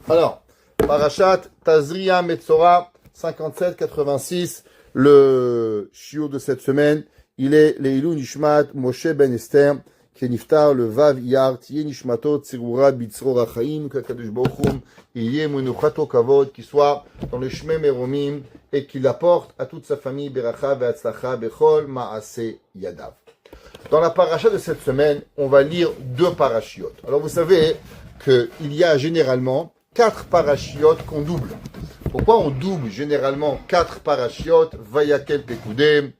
Alors, Parashat Tazria Metzora 57-86, le shiur de cette semaine, il est Leilou Nishmat Moshe Ben Esther, qui est niftar le Vav Iyar, Tiye Nishmato Tsirura Bitzro Rachaim, que Kadosh Baruch Hu, Iye Menuchato Kavod, qui soit dans le Shmei Meromim et qu'il apporte à toute sa famille Beracha Ve'atzlacha Bechol Ma'ase Yadav. Dans la paracha de cette semaine, on va lire deux parachiotes. Alors vous savez qu'il y a généralement 4 parachiotes qu'on double. Pourquoi on double généralement 4 parachiotes? Vayakel Pekudé,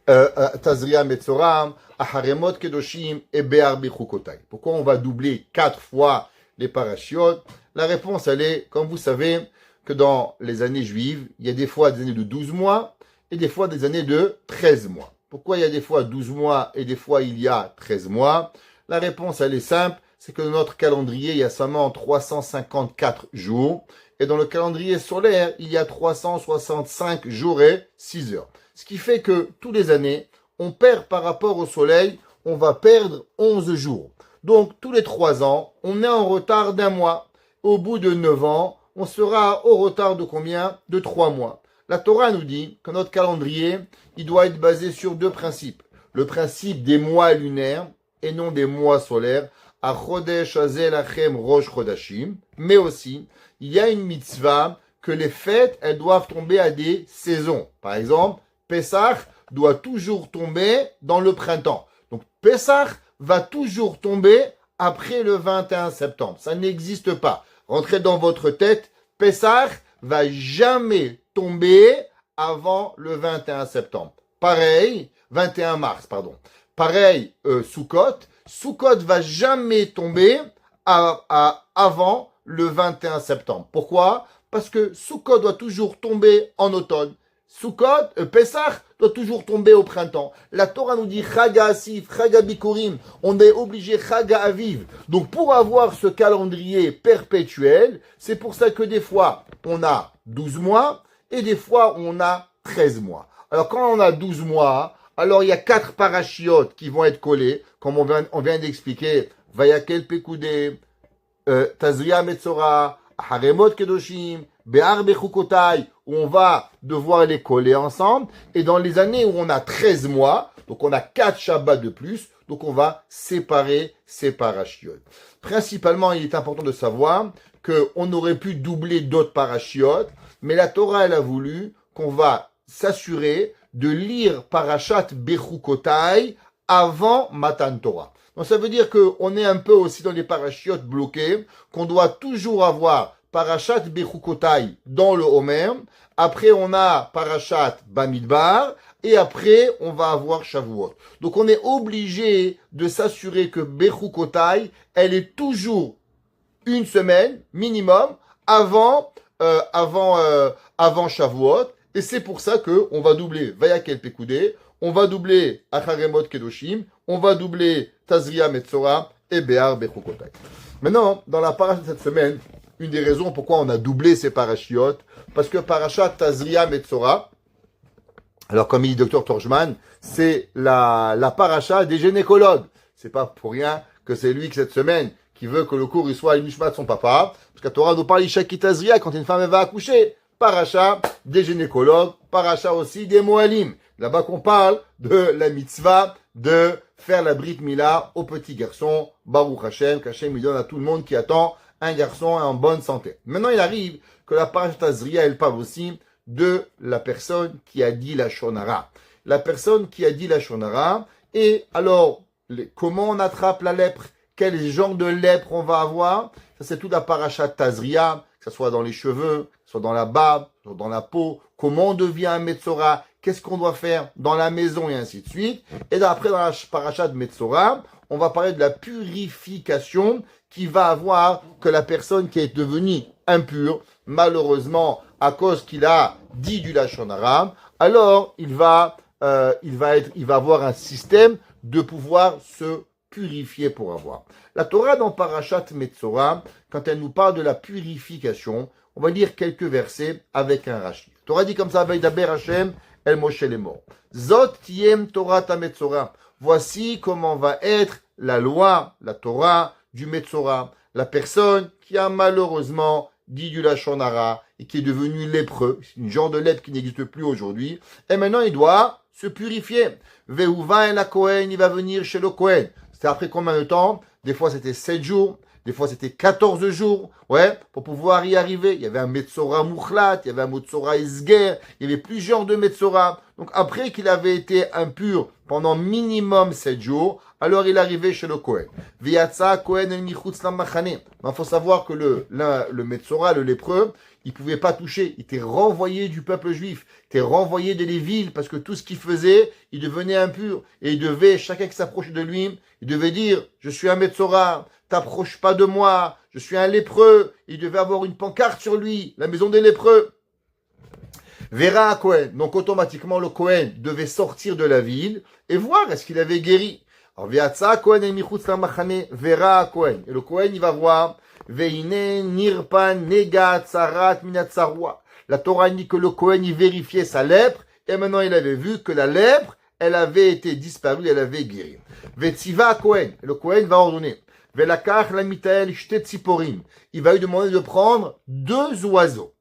Tazria Metzoram, Aharemot Kedoshim et Be'ar Bechukotai. Pourquoi on va doubler 4 fois les parachiotes? La réponse, elle est, comme vous savez, que dans les années juives, il y a des fois des années de 12 mois et des fois des années de 13 mois. Pourquoi il y a des fois 12 mois et des fois il y a 13 mois? La réponse, elle est simple, c'est que dans notre calendrier, il y a seulement 354 jours. Et dans le calendrier solaire, il y a 365 jours et 6 heures. Ce qui fait que tous les années, on perd par rapport au soleil, on va perdre 11 jours. Donc, tous les 3 ans, on est en retard d'un mois. Au bout de 9 ans, on sera au retard de combien? De 3 mois. La Torah nous dit que notre calendrier, il doit être basé sur 2 principes. Le principe des mois lunaires et non des mois solaires. À Chodesh Hazel Achem Rosh Chodashim. Mais aussi, il y a une mitzvah que les fêtes, elles doivent tomber à des saisons. Par exemple, Pessah doit toujours tomber dans le printemps. Donc, Pessah va toujours tomber après le 21 septembre. Ça n'existe pas. Rentrez dans votre tête, Pessah va jamais tomber avant le 21 septembre. Pareil, 21 mars, pardon. Pareil, Sukkot. Sukkot va jamais tomber avant le 21 septembre. Pourquoi? Parce que Sukkot doit toujours tomber en automne. Pessah doit toujours tomber au printemps. La Torah nous dit Chaga Asif, Chaga Bikurim. On est obligé Chaga Aviv. Donc pour avoir ce calendrier perpétuel, c'est pour ça que des fois on a 12 mois et des fois on a 13 mois. Alors quand on a 12 mois, alors il y a 4 parachiotes qui vont être collés, comme on vient d'expliquer. Vayakel Pekudé, Tazria Metzora, Haremot Kedoshim, Be'ar Bechukotai, où on va devoir les coller ensemble. Et dans les années où on a 13 mois, donc on a 4 Shabbats de plus, donc on va séparer ces parachiotes. Principalement, il est important de savoir qu'on aurait pu doubler d'autres parachiotes, mais la Torah, elle a voulu qu'on va s'assurer de lire Parashat Bechukotai avant Matan Torah. Donc ça veut dire qu'on est un peu aussi dans les parachiotes bloqués, qu'on doit toujours avoir Parashat Bechukotai dans le Homer, après on a Parashat Bamidbar, et après on va avoir Shavuot. Donc on est obligé de s'assurer que Bechukotai, elle est toujours une semaine minimum avant Shavuot, et c'est pour ça qu'on va doubler Vayakel Pekudé, on va doubler Acharemot Kedoshim, on va doubler Tazria Metzora et Be'ar Bechukotai. Maintenant, dans la paracha de cette semaine, une des raisons pourquoi on a doublé ces parachiotes, parce que parachat Tazria Metzora, alors comme il dit Dr Torjman, c'est la paracha des gynécologues. C'est pas pour rien que c'est lui que cette semaine qui veut que le cours il soit à l'Ishma de son papa, parce que la Torah nous parle d'Ishaki Tazria quand une femme elle va accoucher. Paracha des gynécologues, paracha aussi des Moalim. Là-bas qu'on parle de la mitzvah de faire la brit mila au petit garçon, Baruch Hashem, qu'Hashem lui donne à tout le monde qui attend un garçon en bonne santé. Maintenant, il arrive que la paracha Tazria, elle parle aussi de la personne qui a dit la shonara. La personne qui a dit la shonara, et alors, comment on attrape la lèpre? Quel genre de lèpre on va avoir? Ça, c'est toute la paracha Tazria, que ce soit dans les cheveux, que ce soit dans la barbe, soit dans la peau. Comment on devient un Metzora? Qu'est-ce qu'on doit faire dans la maison et ainsi de suite. Et après, dans la paracha de Metzora, on va parler de la purification qui va avoir que la personne qui est devenue impure, malheureusement, à cause qu'il a dit du Lachon Arabe, alors il va avoir un système de pouvoir se purifier pour avoir. La Torah dans Parashat Metzora, quand elle nous parle de la purification, on va lire quelques versets avec un Rashi. La Torah dit comme ça, Vaidaber Hashem El Moshe Lemor. Zot tiem Torah ta Metzora. Voici comment va être la loi, la Torah du Metzora. la personne qui a malheureusement dit du Lachon Hara et qui est devenu lépreux, c'est une genre de lèpre qui n'existe plus aujourd'hui, et maintenant il doit se purifier. Veuva et la Kohen, il va venir chez le Kohen. C'était après combien de temps? Des fois c'était 7 jours, des fois c'était 14 jours, ouais, pour pouvoir y arriver. Il y avait un Metzora Mouchlat, il y avait un Metzora Isger, il y avait plusieurs de Metzora. Donc après qu'il avait été impur pendant minimum 7 jours, alors il arrivait chez le Kohen. V'yatsa Kohen el michutz lamachane. Il faut savoir que le Metzora, le lépreux, il pouvait pas toucher. Il était renvoyé du peuple juif. Il était renvoyé des villes parce que tout ce qu'il faisait, il devenait impur. Et il devait, chacun qui s'approchait de lui, il devait dire, je suis un Metzora, t'approches pas de moi, je suis un lépreux. Il devait avoir une pancarte sur lui, la maison des lépreux. Vera à Kohen. Donc automatiquement, le Kohen devait sortir de la ville et voir est-ce qu'il avait guéri. Alors, Viatsa Kohen et Michutz Lamachane, Vera à Kohen. Et le Kohen, il va voir, Veine Nirpan Nega Tsarat Minatsarwa. La Torah dit que le Kohen, il vérifiait sa lèpre et maintenant il avait vu que la lèpre, elle avait été disparue, elle avait guéri. Vetsiva à Kohen. Et le Kohen va ordonner. Velakach la Mitael Shtet Tziporim. Il va lui demander de prendre 2 oiseaux.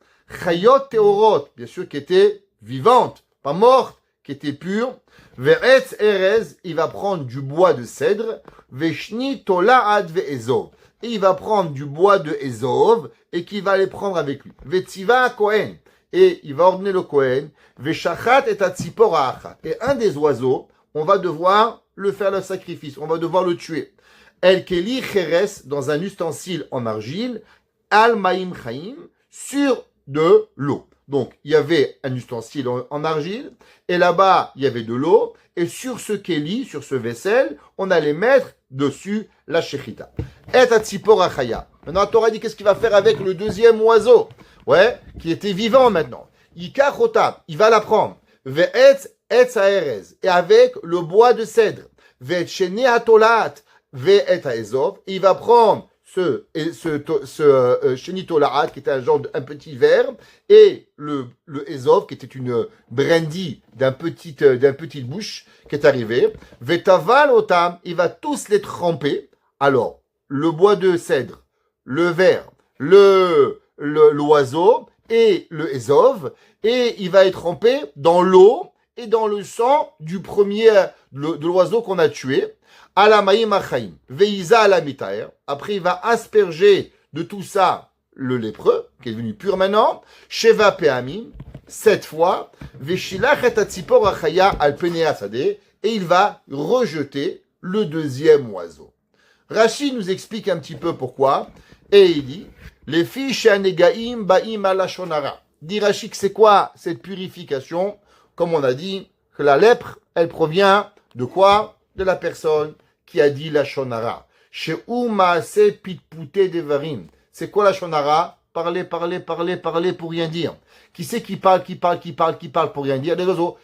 Chayot Teorot, bien sûr, qui étaient vivantes, pas mortes, qui étaient pures. Ve'etz Erez, il va prendre du bois de cèdre. Ve'shni Tola'ad ve'ezov. Et il va prendre du bois de Ezov et qu'il va les prendre avec lui. Ve'tziva Kohen. Et il va ordonner le Kohen. Ve'shachat et atzipor ha'achat. Et un des oiseaux, on va devoir le faire le sacrifice. On va devoir le tuer. El Keli Cheres, dans un ustensile en argile. Al Maim Chaim, sur de l'eau. Donc, il y avait un ustensile en argile, et là-bas, il y avait de l'eau, et sur ce keli, sur ce vaisselle, on allait mettre dessus la shechita. Et atzipor achaya. Maintenant, la Torah dit qu'est-ce qu'il va faire avec le deuxième oiseau, ouais, qui était vivant maintenant. Yikachota, il va la prendre. Ve'etz etz ha'erez, et avec le bois de cèdre. Ve'et shene ha'tolat, ve'et ha'ezov, il va prendre ce chénitolaat, qui était un petit verre, et le Ezov, qui était une brandy petite bouche, qui est arrivé. Vetaval otam, il va tous les tremper. Alors, le bois de cèdre, le verre, l'oiseau et le Ezov, et il va être trempé dans l'eau et dans le sang du premier, de l'oiseau qu'on a tué. Alamaïm achaim, veiza alamitaer. Après, il va asperger de tout ça le lépreux, qui est devenu pur maintenant. Sheva peamim, 7 fois. Veshilach et atzipor achaya al penea sadeh. Et il va rejeter le deuxième oiseau. Rashi nous explique un petit peu pourquoi. Et il dit, les fiches anegaim baim alashonara. Dit Rashi que c'est quoi cette purification? Comme on a dit, que la lèpre, elle provient de quoi? De la personne qui a dit la shonara. Chez Maase pitpouté devarim. C'est quoi la shonara? Parler pour rien dire. Qui c'est qui parle pour rien dire? Des oiseaux.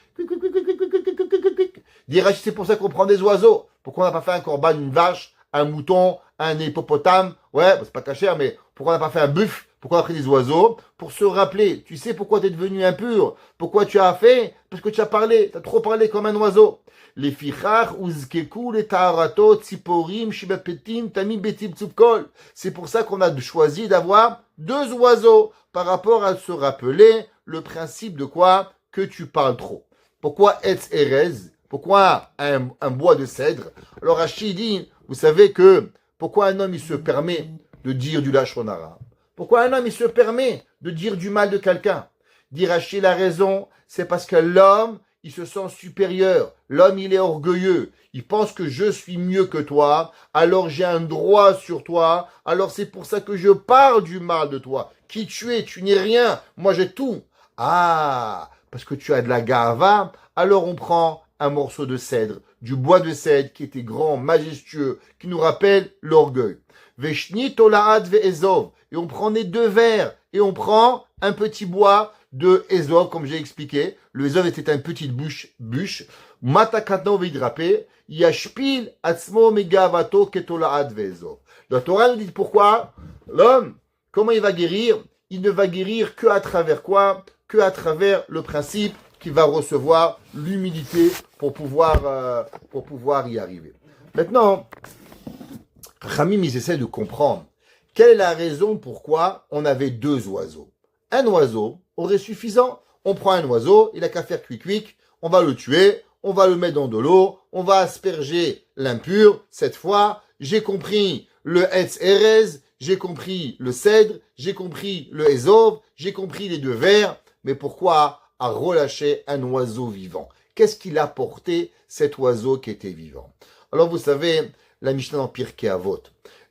Rashi, c'est pour ça qu'on prend des oiseaux. Pourquoi on n'a pas fait un corban, une vache, un mouton, un hippopotame? Ouais, c'est pas caché, mais pourquoi on n'a pas fait un bœuf? Pourquoi on a pris des oiseaux? Pour se rappeler. Tu sais pourquoi tu es devenu impur? Pourquoi tu as fait? Parce que tu as parlé. Tu as trop parlé comme un oiseau. Les fichach uzkeku les taharatot tziporim shibapetim tami betim tzupkol. C'est pour ça qu'on a choisi d'avoir 2 oiseaux par rapport à se rappeler le principe de quoi? Que tu parles trop. Pourquoi etz erez? Pourquoi un bois de cèdre? Alors Rashi dit, vous savez que pourquoi un homme il se permet de dire du lachon hara? Pourquoi un homme il se permet de dire du mal de quelqu'un? Dit Rashi, la raison, c'est parce que l'homme il se sent supérieur. L'homme, il est orgueilleux. Il pense que je suis mieux que toi, alors j'ai un droit sur toi, alors c'est pour ça que je parle du mal de toi. Qui tu es? Tu n'es rien. Moi, j'ai tout. Ah, parce que tu as de la gava, alors on prend un morceau de cèdre, du bois de cèdre qui était grand, majestueux, qui nous rappelle l'orgueil. Veshni tolaad ve'ezov. Et on prend les 2 verres, et on prend un petit bois de Ezov, comme j'ai expliqué. Le Ezov était une petite bûche. Matakatno vidrapé, yashpil atzmo megavato ketolaad ve'ezov. La Torah nous dit pourquoi l'homme, comment il va guérir? Il ne va guérir que à travers quoi? Que à travers le principe qu'il va recevoir l'humilité pour pouvoir y arriver. Maintenant, Khamim, ils essaient de comprendre quelle est la raison pourquoi on avait deux oiseaux? Un oiseau aurait suffisant. On prend un oiseau, il a qu'à faire cuic-cuic, on va le tuer, on va le mettre dans de l'eau, on va asperger l'impur. Cette fois, j'ai compris le Etz Erez, j'ai compris le cèdre, j'ai compris le Ezov, j'ai compris les deux vers. Mais pourquoi a relâché un oiseau vivant? Qu'est-ce qu'il a porté, cet oiseau qui était vivant? Alors vous savez, la Mishnah dans Pirkei Avot.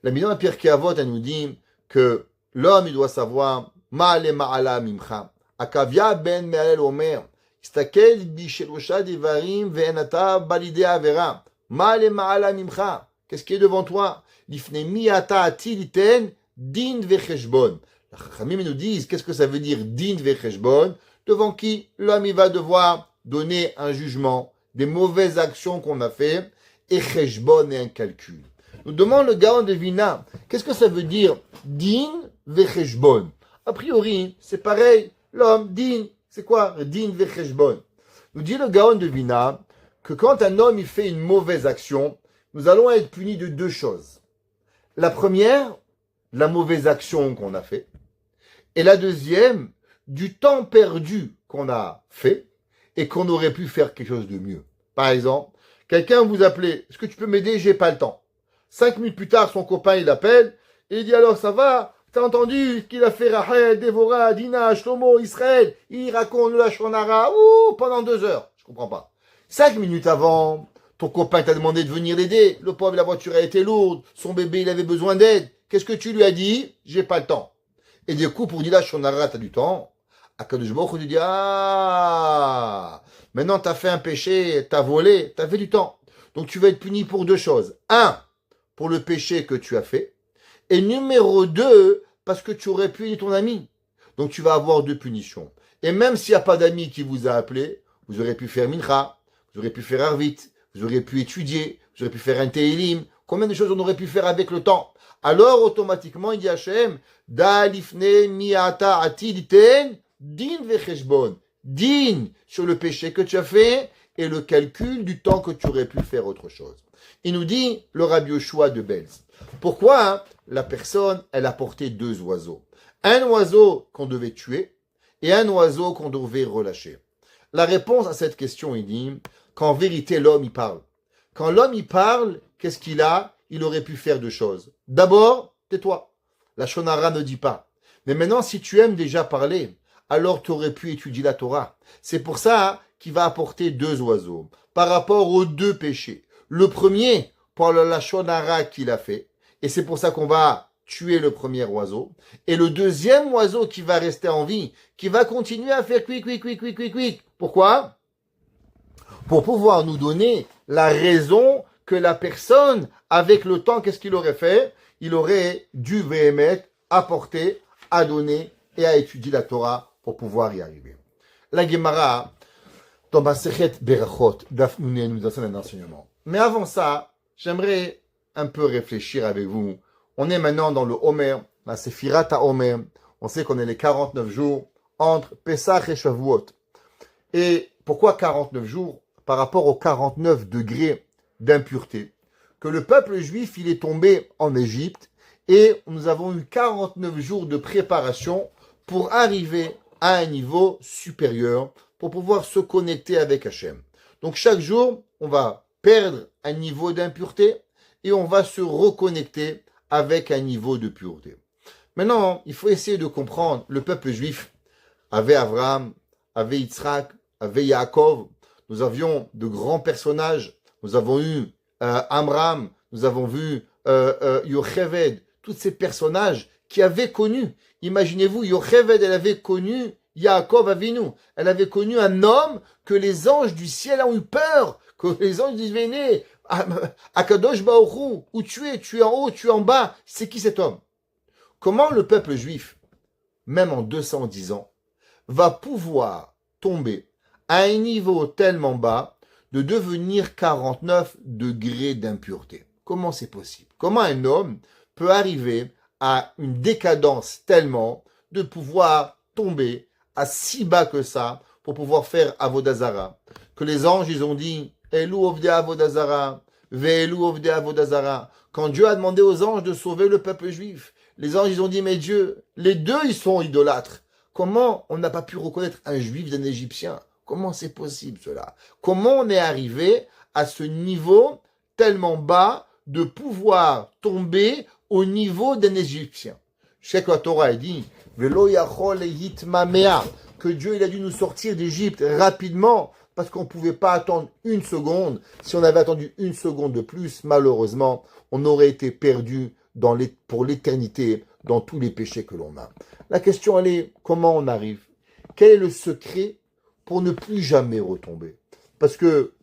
La Mishnah dans Pirkei Avot, elle nous dit que l'homme, il doit savoir Ma'ale ma'ala mimcha. Akavia ben me'alel omer. Istakel bishelosha devarim ve'enata balide avera. Ma'ale ma'ala mimcha. Qu'est-ce qui est devant toi? Lifne mi'ata atiliten din vecheshbon. Les Chachamim nous disent, qu'est-ce que ça veut dire din vecheshbon? Devant qui l'homme il va devoir donner un jugement des mauvaises actions qu'on a fait, et cheshbon et un calcul. Nous demande le Gaon de Vina, qu'est-ce que ça veut dire din vecheshbon? A priori, c'est pareil, l'homme, din, c'est quoi din vecheshbon? Nous dit le Gaon de Vina que quand un homme il fait une mauvaise action, nous allons être punis de deux choses. La première, la mauvaise action qu'on a fait, et la deuxième, du temps perdu qu'on a fait et qu'on aurait pu faire quelque chose de mieux. Par exemple, quelqu'un vous appelait, est-ce que tu peux m'aider, j'ai pas le temps. 5 minutes plus tard, son copain il appelle et il dit alors ça va, t'as entendu ce qu'il a fait Rachel, Dévorah, Dina, Shlomo, Israël, il raconte le Lashon Hara, pendant 2 heures. Je comprends pas. 5 minutes avant, ton copain t'a demandé de venir l'aider, le pauvre la voiture a été lourde, son bébé il avait besoin d'aide. Qu'est-ce que tu lui as dit? J'ai pas le temps. Et du coup pour dire Lashon Hara, t'as du temps. Akadosh Baruch Hu lui dit maintenant t'as fait un péché, t'as volé, t'as fait du temps. Donc tu vas être puni pour 2 choses. 1, pour le péché que tu as fait. Et numéro 2, parce que tu aurais pu aider ton ami. Donc tu vas avoir 2 punitions. Et même s'il n'y a pas d'ami qui vous a appelé, vous aurez pu faire mincha, vous aurez pu faire arvit, vous aurez pu étudier, vous aurez pu faire un teilim. Combien de choses on aurait pu faire avec le temps? Alors automatiquement il dit Hachem, da lifne miata atiliten din vecheshbon. Din sur le péché que tu as fait et le calcul du temps que tu aurais pu faire autre chose. Il nous dit le Rabbi Yoshua de Belz. Pourquoi la personne, elle a porté 2 oiseaux? Un oiseau qu'on devait tuer et un oiseau qu'on devait relâcher. La réponse à cette question, il dit qu'en vérité, l'homme, il parle. Quand l'homme, il parle, qu'est-ce qu'il a? Il aurait pu faire 2 choses. D'abord, tais-toi. La Shonara ne dit pas. Mais maintenant, si tu aimes déjà parler, alors tu aurais pu étudier la Torah. C'est pour ça qu'il va apporter 2 oiseaux par rapport aux 2 péchés. Le premier, pour le Lashon Hara qu'il a fait, et c'est pour ça qu'on va tuer le premier oiseau, et le deuxième oiseau qui va rester en vie, qui va continuer à faire cuic, cuic, cuic, cuic, cuic, cuic. Pourquoi? Pour pouvoir nous donner la raison que la personne, avec le temps, qu'est-ce qu'il aurait fait? Il aurait dû véhémet, apporter, à donner et à étudier la Torah pour pouvoir y arriver. La Gemara, dans Masechet Berachot, Daf Nun, nous enseigne un enseignement. Mais avant ça, j'aimerais un peu réfléchir avec vous. On est maintenant dans le Homer, la Sephirat HaOmer. On sait qu'on est les 49 jours entre Pesach et Shavuot. Et pourquoi 49 jours? Par rapport aux 49 degrés d'impureté que le peuple juif, il est tombé en Égypte et nous avons eu 49 jours de préparation pour arriver à un niveau supérieur, pour pouvoir se connecter avec Hachem. Donc chaque jour, on va perdre un niveau d'impureté et on va se reconnecter avec un niveau de pureté. Maintenant, il faut essayer de comprendre, le peuple juif avait Abraham, avait Yitzhak, avait Yaakov, nous avions de grands personnages, nous avons eu Amram, nous avons vu Yocheved, tous ces personnages qui avaient connu, imaginez-vous, Yocheved, elle avait connu Yaakov Avinu, elle avait connu un homme que les anges du ciel ont eu peur, que les anges disent, venez, Akadosh Baruch Hu, où tu es en haut, tu es en bas, c'est qui cet homme? Comment le peuple juif, même en 210 ans, va pouvoir tomber à un niveau tellement bas de devenir 49 degrés d'impureté? Comment c'est possible? Comment un homme peut arriver à une décadence tellement de pouvoir tomber à si bas que ça pour pouvoir faire Avodazara? Que les anges, ils ont dit Elu ovde Avodazara, Ve'elu ovde Avodazara. Quand Dieu a demandé aux anges de sauver le peuple juif, Les anges, ils ont dit, mais Dieu, les deux, ils sont idolâtres. Comment on n'a pas pu reconnaître un juif d'un Égyptien? Comment c'est possible cela? Comment on est arrivé à ce niveau tellement bas de pouvoir tomber au niveau d'un Égyptien? Je sais que la Torah a dit Velo yachol hitmamea, que Dieu il a dû nous sortir d'Égypte rapidement parce qu'on ne pouvait pas attendre une seconde. Si on avait attendu une seconde de plus, malheureusement, on aurait été perdu pour l'éternité dans tous les péchés que l'on a. La question, elle est, comment on arrive? Quel est le secret pour ne plus jamais retomber? Parce que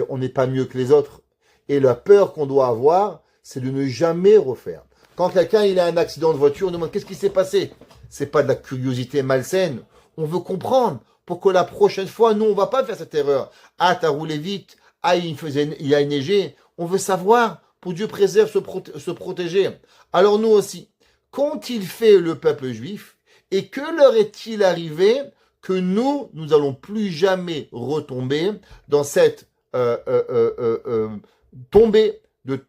on n'est pas mieux que les autres. Et la peur qu'on doit avoir, c'est de ne jamais refaire. Quand quelqu'un il a un accident de voiture, on demande qu'est-ce qui s'est passé? C'est pas de la curiosité malsaine. On veut comprendre pour que la prochaine fois, nous, on va pas faire cette erreur. Ah, t'as roulé vite. Ah, il a neigé. On veut savoir pour Dieu préserve se protéger. Alors nous aussi, qu'ont-ils fait le peuple juif et que leur est-il arrivé que nous allons plus jamais retomber dans cette tombée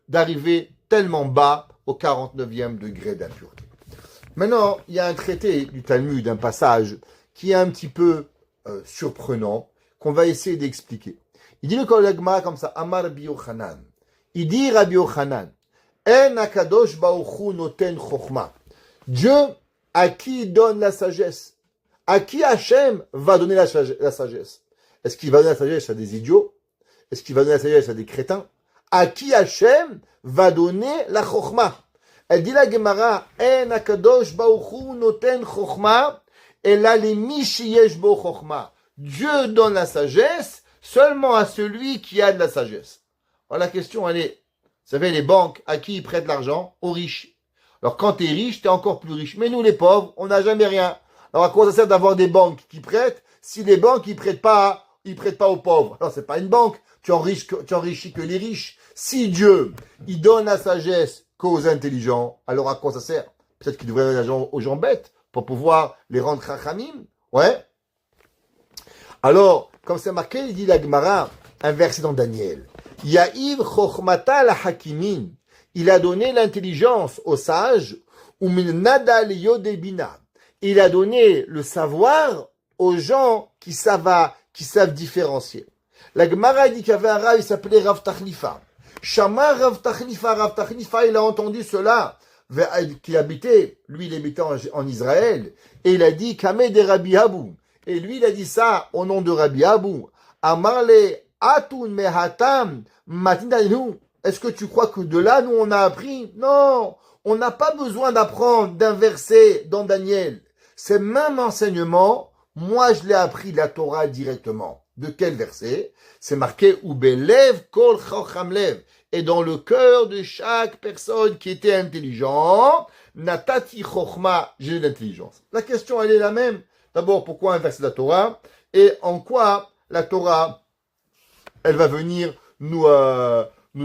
d'arriver tellement bas au 49e degré d'impureté. Maintenant, il y a un traité du Talmud, un passage qui est un petit peu surprenant, qu'on va essayer d'expliquer. Il dit le Kolagma comme ça, Amar Rabbi Yochanan. Il dit Rabbi Yochanan, En akadosh baruch noten chokhma. Dieu, à qui il donne la sagesse? À qui Hachem va donner la sagesse? Est-ce qu'il va donner la sagesse à des idiots? Est-ce qu'il va donner la sagesse à des crétins? À qui Hachem va donner la chokhma? Elle dit la Gemara, En akadosh baruch noten chokhma, ela lemi sheyesh bo chokhma. Dieu donne la sagesse seulement à celui qui a de la sagesse. Alors la question, elle est, vous savez, les banques, à qui ils prêtent l'argent? Aux riches. Alors quand tu es riche, tu es encore plus riche. Mais nous, les pauvres, on n'a jamais rien. Alors à quoi ça sert d'avoir des banques qui prêtent si les banques, ils prêtent pas aux pauvres? Alors c'est pas une banque. Tu enrichis que les riches. Si Dieu, il donne la sagesse qu'aux intelligents, alors à quoi ça sert? Peut-être qu'il devrait donner l'argent aux gens bêtes pour pouvoir les rendre chachamim. Ouais. Alors, comme c'est marqué, il dit la Gemara, un verset dans Daniel. Ya'iv chokhmata la hakimin. Il a donné l'intelligence aux sages, ou min nada liyodebina. Il a donné le savoir aux gens qui savent différencier. La Gemara dit qu'il y avait un rave, il s'appelait Rav Tachlifa. Shama Rav Tachlifa, il a entendu cela, qui habitait, lui il habitait en Israël, et il a dit, Kameh de Rabbi Abou. Et lui il a dit ça au nom de Rabbi Abou. Amarle atun mehatam matindalinu. Est-ce que tu crois que de là, nous, on a appris? Non, on n'a pas besoin d'apprendre d'un verset dans Daniel. C'est même enseignement, moi, je l'ai appris de la Torah directement. De quel verset? C'est marqué « Ubelev kol chochamlev » et dans le cœur de chaque personne qui était intelligent, « Natati chochma » j'ai l'intelligence. La question, elle est la même. D'abord, pourquoi un verset de la Torah? Et en quoi la Torah, elle va venir nous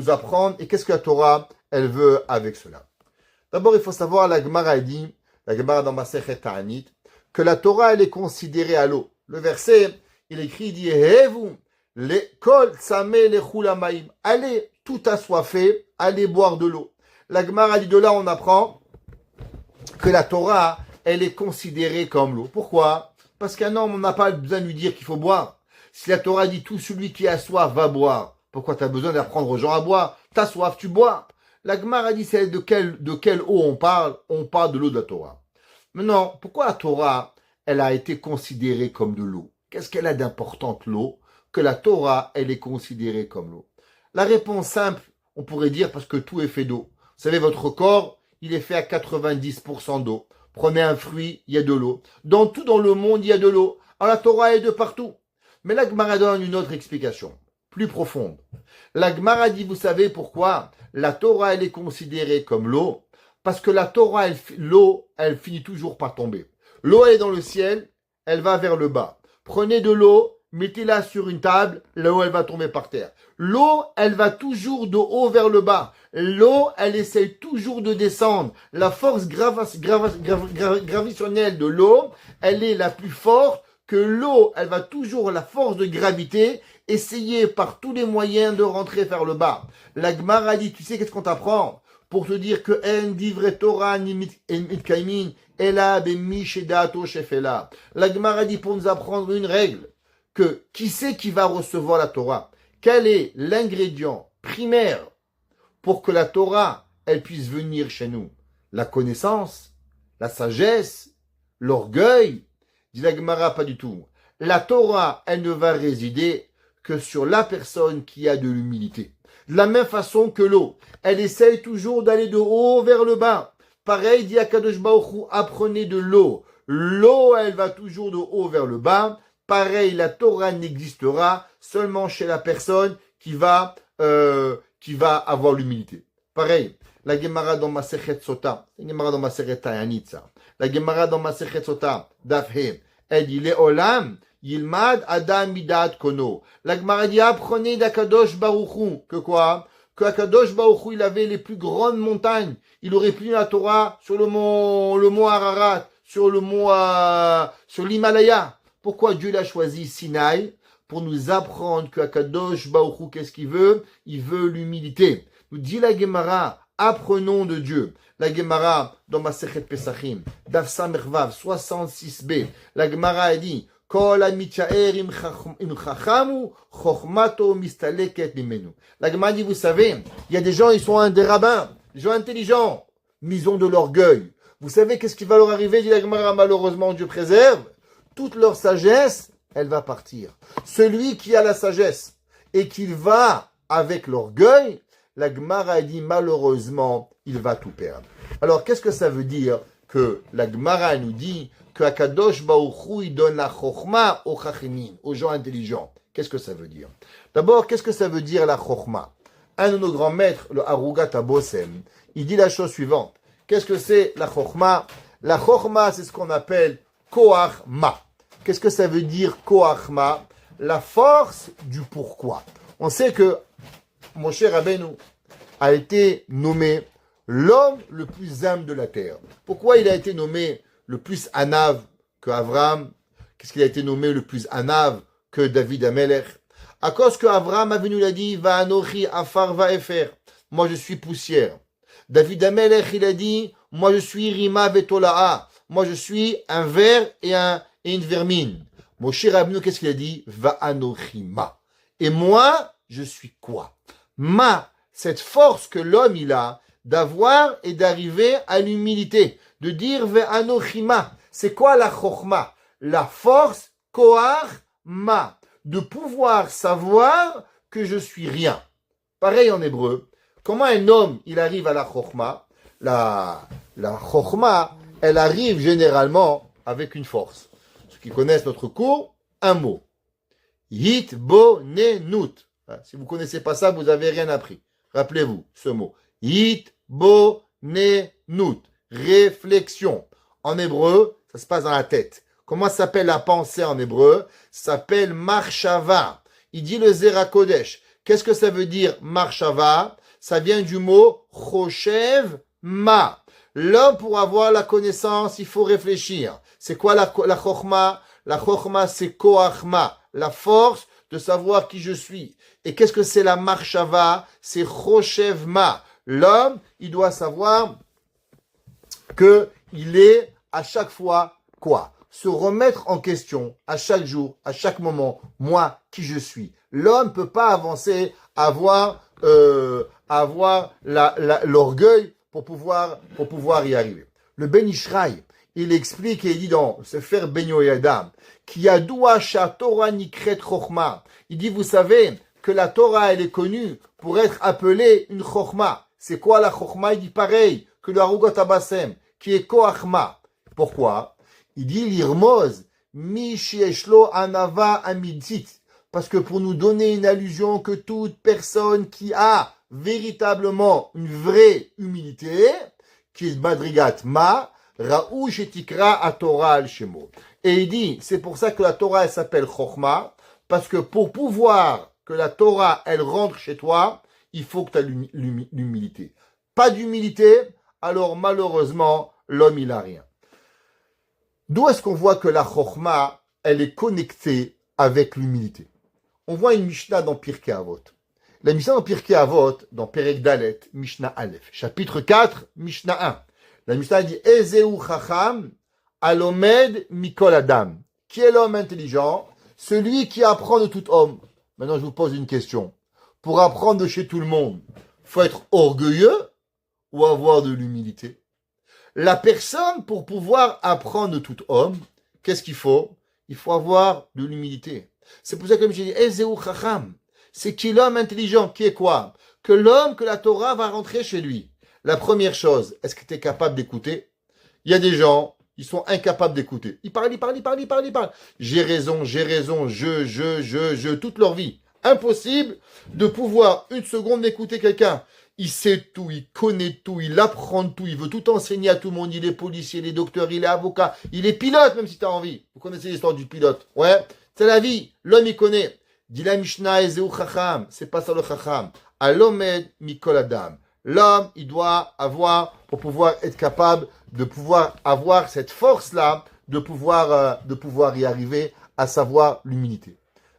apprendre, et qu'est-ce que la Torah, elle veut avec cela. D'abord, il faut savoir, la Gemara dit, la Gemara dans Masechet Ta'anit, que la Torah, elle est considérée à l'eau. Le verset, il écrit, il dit, Hevu, les kol tzameh lechul hamayim. Allez, tout assoiffé, allez boire de l'eau. La Gemara dit, de là, on apprend que la Torah, elle est considérée comme l'eau. Pourquoi? Parce qu'un homme, on n'a pas besoin de lui dire qu'il faut boire. Si la Torah dit, tout celui qui a soif va boire, pourquoi tu as besoin d'apprendre aux gens à boire? T'as soif, tu bois. La Gemara dit, c'est de quelle eau on parle? On parle de l'eau de la Torah. Maintenant, pourquoi la Torah, elle a été considérée comme de l'eau? Qu'est-ce qu'elle a d'importante, l'eau, que la Torah, elle est considérée comme l'eau? La réponse simple, on pourrait dire parce que tout est fait d'eau. Vous savez, votre corps, il est fait à 90% d'eau. Prenez un fruit, il y a de l'eau. Dans tout dans le monde, il y a de l'eau. Alors la Torah est de partout. Mais la Gemara donne une autre explication, plus profonde. La Gemara dit, vous savez pourquoi la Torah, elle est considérée comme l'eau? Parce que la Torah, l'eau, elle finit toujours par tomber. L'eau, elle est dans le ciel, elle va vers le bas. Prenez de l'eau, mettez-la sur une table, l'eau, elle va tomber par terre. L'eau, elle va toujours de haut vers le bas. L'eau, elle essaye toujours de descendre. La force gravitationnelle de l'eau, elle est la plus forte que l'eau, elle va toujours, la force de gravité, essayer par tous les moyens de rentrer vers le bas. La Gemara dit, tu sais qu'est-ce qu'on t'apprend? pour te dire que en divre Torah ni mitkaimin ela bemi shedato shefela. La Gemara dit pour nous apprendre une règle, que qui c'est qui va recevoir la Torah? Quel est l'ingrédient primaire pour que la Torah, elle puisse venir chez nous? La connaissance, la sagesse, l'orgueil? Dit la Gemara, pas du tout. La Torah, elle ne va résider que sur la personne qui a de l'humilité. De la même façon que l'eau, elle essaye toujours d'aller de haut vers le bas. Pareil, dit Akadosh Baruch Hu, apprenez de l'eau. L'eau, elle va toujours de haut vers le bas. Pareil, la Torah n'existera seulement chez la personne qui va avoir l'humilité. Pareil, la Gemara dans Masechet Sota, la Gemara dans Masechet Tayanitza, la Gemara dans Masechet Sota, Dafhe, elle dit, Le'olam, Yilmad Adam Midat Kono. La Gemara dit, apprenez d'Akadosh Baruch Hu, que quoi? Que Akadosh Baruch Hu, il avait les plus grandes montagnes. Il aurait pu la Torah sur le mont Ararat, sur l'Himalaya. Pourquoi Dieu l'a choisi Sinaï? Pour nous apprendre que Akadosh Baruch Hu, qu'est-ce qu'il veut? Il veut l'humilité. Nous dit la Gemara, apprenons de Dieu. La Gemara, dans Masechet Pesachim, Daf Samervav 66b, la Gemara a dit, Kol ha-mityaer im chachamu, chochmato mistaleket mimenu. La Gemara dit, vous savez, il y a des gens, ils sont des rabbins, des gens intelligents, mais ils ont de l'orgueil. Vous savez qu'est-ce qui va leur arriver, dit la Gemara, malheureusement, Dieu préserve? Toute leur sagesse, elle va partir. Celui qui a la sagesse et qu'il va avec l'orgueil, la Gemara dit malheureusement, il va tout perdre. Alors, qu'est-ce que ça veut dire que la Gemara nous dit que Akadosh Baruch Hu, il donne la chokhma aux chachimin, aux gens intelligents? Qu'est-ce que ça veut dire? D'abord, qu'est-ce que ça veut dire la chokhma? Un de nos grands maîtres, le Arugat Abosem, il dit la chose suivante. Qu'est-ce que c'est la chokhma? La chokhma, c'est ce qu'on appelle koach ma. Qu'est-ce que ça veut dire koach ma? La force du pourquoi. On sait que Moshe Rabbeinu a été nommé l'homme le plus humble de la terre. Pourquoi il a été nommé le plus anav que Abraham? Qu'est-ce qu'il a été nommé le plus anav que David Amelech? À cause que Abraham Avinu l'a dit, va anochi afar va efer. Moi je suis poussière. David Amelech il a dit, moi je suis rima vetola'a. Moi je suis un ver et une vermine. Moshe Rabbeinu qu'est-ce qu'il a dit? Va anochi ma. Et moi je suis quoi? Ma, cette force que l'homme il a d'avoir et d'arriver à l'humilité, de dire ve'anochima. C'est quoi la chokhma? La force koach ma, de pouvoir savoir que je suis rien. Pareil en hébreu. Comment un homme il arrive à la chokhma? La chokhma, elle arrive généralement avec une force. Ceux qui connaissent notre cours, un mot. Hitbonenut. Si vous ne connaissez pas ça, vous n'avez rien appris. Rappelez-vous ce mot. Hitbonenut. Réflexion. En hébreu, ça se passe dans la tête. Comment s'appelle la pensée en hébreu? Ça s'appelle marshava. Il dit le Zera Kodesh. Qu'est-ce que ça veut dire marshava? Ça vient du mot choshev ma. L'homme, pour avoir la connaissance, il faut réfléchir. C'est quoi la chokhma? La chokhma, c'est koachma. La force de savoir qui je suis. Et qu'est-ce que c'est la marshava? C'est choshevma. L'homme, il doit savoir que il est à chaque fois quoi? Se remettre en question à chaque jour, à chaque moment. Moi, qui je suis? L'homme peut pas avancer, avoir l'orgueil pour pouvoir y arriver. Le Ben Ishraï, il explique et il dit dans Sefer Ben Yoyada, qui a douacha Torah nikret chokhma. Il dit, vous savez que la Torah, elle est connue pour être appelée une chokhma. C'est quoi la chokhma? Il dit pareil que le Arugot Abasem, qui est koachma. Pourquoi? Il dit l'irmoz, mi shieshlo anava amidzit. Parce que pour nous donner une allusion que toute personne qui a véritablement une vraie humilité, qui est madrigat ma, raou shetikra a Torah al shemo. Et il dit, c'est pour ça que la Torah, elle s'appelle chokhma, parce que pour pouvoir que la Torah, elle rentre chez toi, il faut que tu aies l'humilité. Pas d'humilité, alors malheureusement, l'homme, il a rien. D'où est-ce qu'on voit que la chokhma, elle est connectée avec l'humilité? On voit une Mishnah dans Pirkei Avot. La Mishnah dans Pirkei Avot, dans Perek Dalet, Mishnah Aleph, chapitre 4, Mishnah 1. La Mishnah dit Ezeu Chacham Alomed Mikol Adam. Qui est l'homme intelligent? Celui qui apprend de tout homme. Maintenant, je vous pose une question. Pour apprendre de chez tout le monde, faut être orgueilleux ou avoir de l'humilité? La personne, pour pouvoir apprendre de tout homme, qu'est-ce qu'il faut? Il faut avoir de l'humilité. C'est pour ça que comme j'ai dit, Ezeu Chacham. C'est qui l'homme intelligent? Qui est quoi? Que l'homme, que la Torah va rentrer chez lui. La première chose, est-ce que tu es capable d'écouter? Il y a des gens, ils sont incapables d'écouter. Ils parlent. J'ai raison, je, toute leur vie. Impossible de pouvoir une seconde d'écouter quelqu'un. Il sait tout, il connaît tout, il apprend tout, il veut tout enseigner à tout le monde. Il est policier, il est docteur, il est avocat, il est pilote, même si tu as envie. Vous connaissez l'histoire du pilote. Ouais, c'est la vie. L'homme, il connaît. Dit la Mishnah, Ezeu Chacham. C'est pas ça le Chacham. Alomed Mikol Adam. L'homme, il doit avoir, pour pouvoir être capable de pouvoir avoir cette force-là, de pouvoir y arriver, à savoir l'humilité.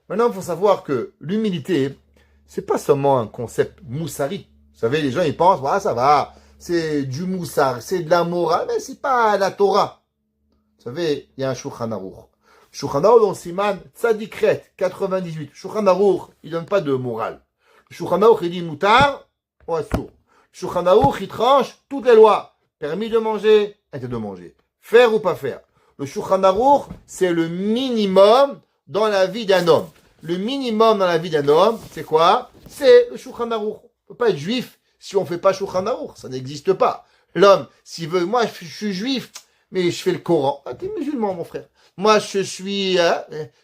Maintenant, il faut savoir que l'humilité, c'est pas seulement un concept moussari. Vous savez, les gens, ils pensent, ah, ça va, c'est du moussar, c'est de la morale, mais c'est pas la Torah. Vous savez, il y a un Shulchan Aruch. Shulchan Aruch dans Siman Tzadikret 98. Shulchan Aruch, il donne pas de morale. Shulchan Aruch, il dit moutar ou assour. Shulchan Aruch, il tranche toutes les lois. Permis de manger, interdit de manger. Faire ou pas faire. Le Shulchan Aruch, c'est le minimum dans la vie d'un homme. Le minimum dans la vie d'un homme, c'est quoi? C'est le Shulchan Aruch. On ne peut pas être juif si on ne fait pas Shulchan Aruch. Ça n'existe pas. L'homme, s'il veut, moi je suis juif, mais je fais le Coran. Ah, t'es musulman, mon frère. Moi je suis,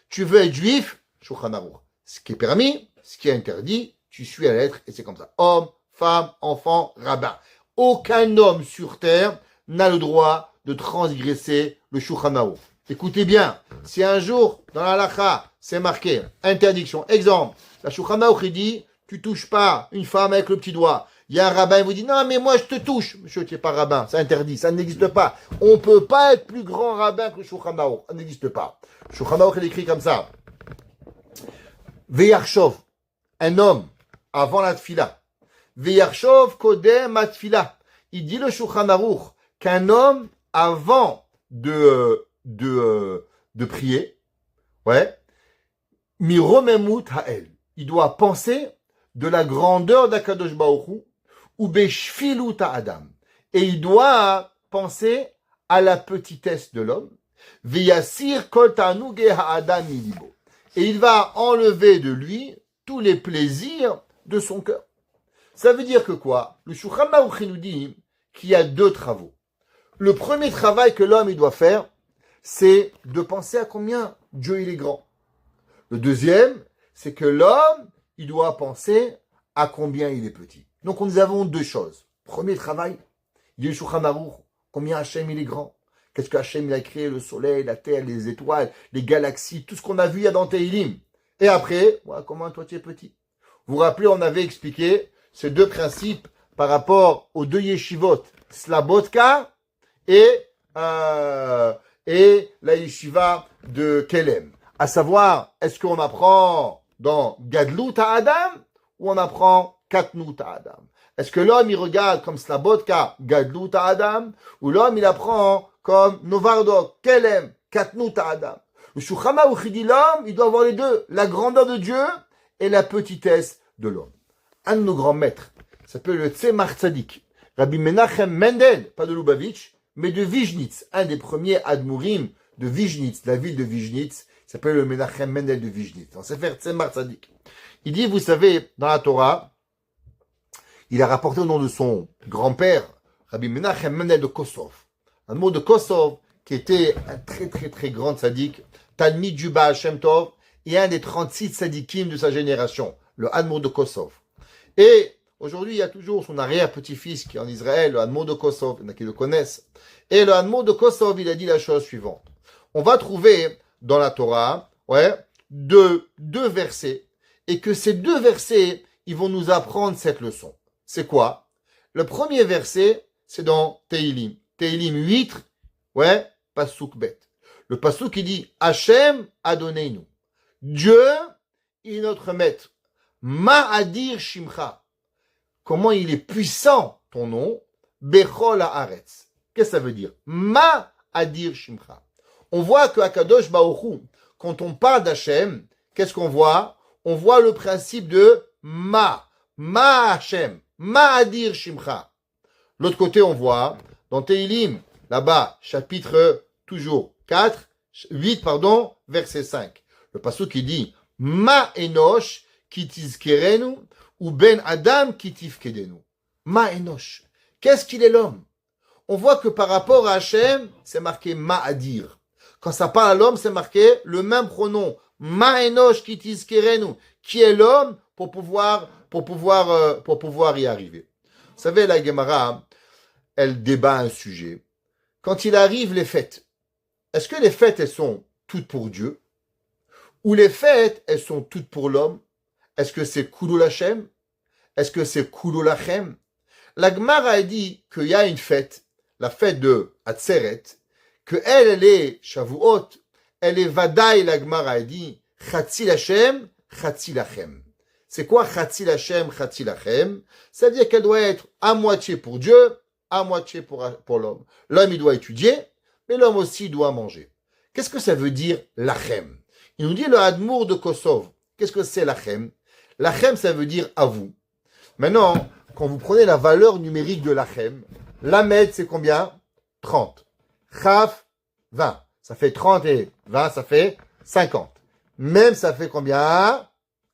tu veux être juif? Shulchan Aruch. Ce qui est permis, ce qui est interdit, tu suis à la lettre et c'est comme ça. Homme, femme, enfant, rabbin. Aucun homme sur terre n'a le droit de transgresser le Shulchan Aruch. Écoutez bien, si un jour, dans la halakha, c'est marqué, interdiction, exemple, la Shulchan Aruch il dit, tu touches pas une femme avec le petit doigt. Il y a un rabbin qui vous dit, non, mais moi je te touche. Monsieur, tu n'es pas rabbin, c'est interdit, ça n'existe pas. On ne peut pas être plus grand rabbin que le Shulchan Aruch, ça n'existe pas. Le Shulchan Aruch, il écrit comme ça. Veyarshov, un homme, avant la tfila. Veyarshov kodem matfila. Il dit le Shulchan Aruch qu'un homme, avant de prier, ouais, miromemut ha'el. Il doit penser de la grandeur d'Akadosh Baruch Hu, ou beshfilut ha'adam. Et il doit penser à la petitesse de l'homme. Veyasir kol ta'anuge ha'adam milibo. Et il va enlever de lui tous les plaisirs de son cœur. Ça veut dire que quoi? Le Shulchan Aruch nous dit qu'il y a deux travaux. Le premier travail que l'homme il doit faire, c'est de penser à combien Dieu il est grand. Le deuxième, c'est que l'homme, il doit penser à combien il est petit. Donc nous avons deux choses. Premier travail, il y a le Shulchan Aruch, combien Hachem il est grand. Qu'est-ce que Hachem il a créé? Le soleil, la terre, les étoiles, les galaxies, tout ce qu'on a vu il y a dans Tehillim. Et après, voilà, comment toi tu es petit. Vous vous rappelez, on avait expliqué ces deux principes par rapport aux deux yeshivot, Slabotka et la yeshiva de Kelem. À savoir, est-ce qu'on apprend dans Gadlut Adam ou on apprend Katnut Adam? Est-ce que l'homme il regarde comme Slabotka, Gadlut Adam, ou l'homme il apprend comme Novardok, Kelem, Katnut Adam? Le Shulchan Aruch dit l'homme, il doit avoir les deux, la grandeur de Dieu et la petitesse de l'homme. Un de nos grands maîtres s'appelle le Tzemach Tzadik, Rabbi Menachem Mendel, pas de Lubavitch, mais de Vizhnitz, un des premiers Admurim de Vizhnitz, la ville de Vizhnitz, s'appelle le Menachem Mendel de Vizhnitz. Dans Sefer Tzemach Tzadik. Il dit, vous savez, dans la Torah, il a rapporté au nom de son grand-père, Rabbi Menachem Mendel de Kosov. Un mot de Kosov, qui était un très très très grand tzaddik, Talmid du Baal Shem Tov, et un des 36 tzaddikim de sa génération, le Admour de Kosov. Et aujourd'hui, il y a toujours son arrière-petit-fils qui est en Israël, le Admour de Kosov, il y en a qui le connaissent. Et le Admour de Kosov, il a dit la chose suivante. On va trouver dans la Torah, deux versets, et que ces deux versets, ils vont nous apprendre cette leçon. C'est quoi? Le premier verset, c'est dans Tehillim. Tehillim 8, Pasuk Bet. Le Pasuk, il dit, Hachem Adonneinu. Dieu est notre maître. Ma'adir Shimcha. Comment il est puissant, ton nom, Bechol Haaretz. Qu'est-ce que ça veut dire? Ma'adir Shimcha. On voit que Akadosh Baruch Hu, quand on parle d'Hachem, qu'est-ce qu'on voit? On voit le principe de Ma Hashem, Ma'adir Shimcha. L'autre côté, on voit, dans Tehilim, là-bas, chapitre toujours 8, verset 5. Le passage qui dit, Ma Enosh, ki tizkerenu, ou Ben Adam, ki tifkedenu. Ma Enosh. Qu'est-ce qu'il est l'homme? On voit que par rapport à Hachem, c'est marqué Ma'adir. Quand ça parle à l'homme, c'est marqué le même pronom. Ma Enosh, ki tizkerenu. Qui est l'homme pour pouvoir y arriver. Vous savez, la Gemara, elle débat un sujet. Quand il arrive les fêtes, est-ce que les fêtes, elles sont toutes pour Dieu? Ou les fêtes, elles sont toutes pour l'homme? Est-ce que c'est Kulul Hashem? Est-ce que c'est Kulul Lachem? La Gemara a dit qu'il y a une fête, la fête de Atzeret, que elle est Shavuot, elle est Vadaï, la Gemara a dit, Chatzil Hashem, Chatzil Lachem. C'est quoi Chatzil Hashem, Chatzil Lachem? Ça veut dire qu'elle doit être à moitié pour Dieu, à moitié pour l'homme. L'homme, il doit étudier, mais l'homme aussi doit manger. Qu'est-ce que ça veut dire Lachem? Il nous dit le Admour de Kosov. Qu'est-ce que c'est Lachem? Lachem, ça veut dire à vous. Maintenant, quand vous prenez la valeur numérique de Lachem, Lamed, c'est combien? 30. Chaf, 20. Ça fait 30 et 20, ça fait 50. Même, ça fait combien?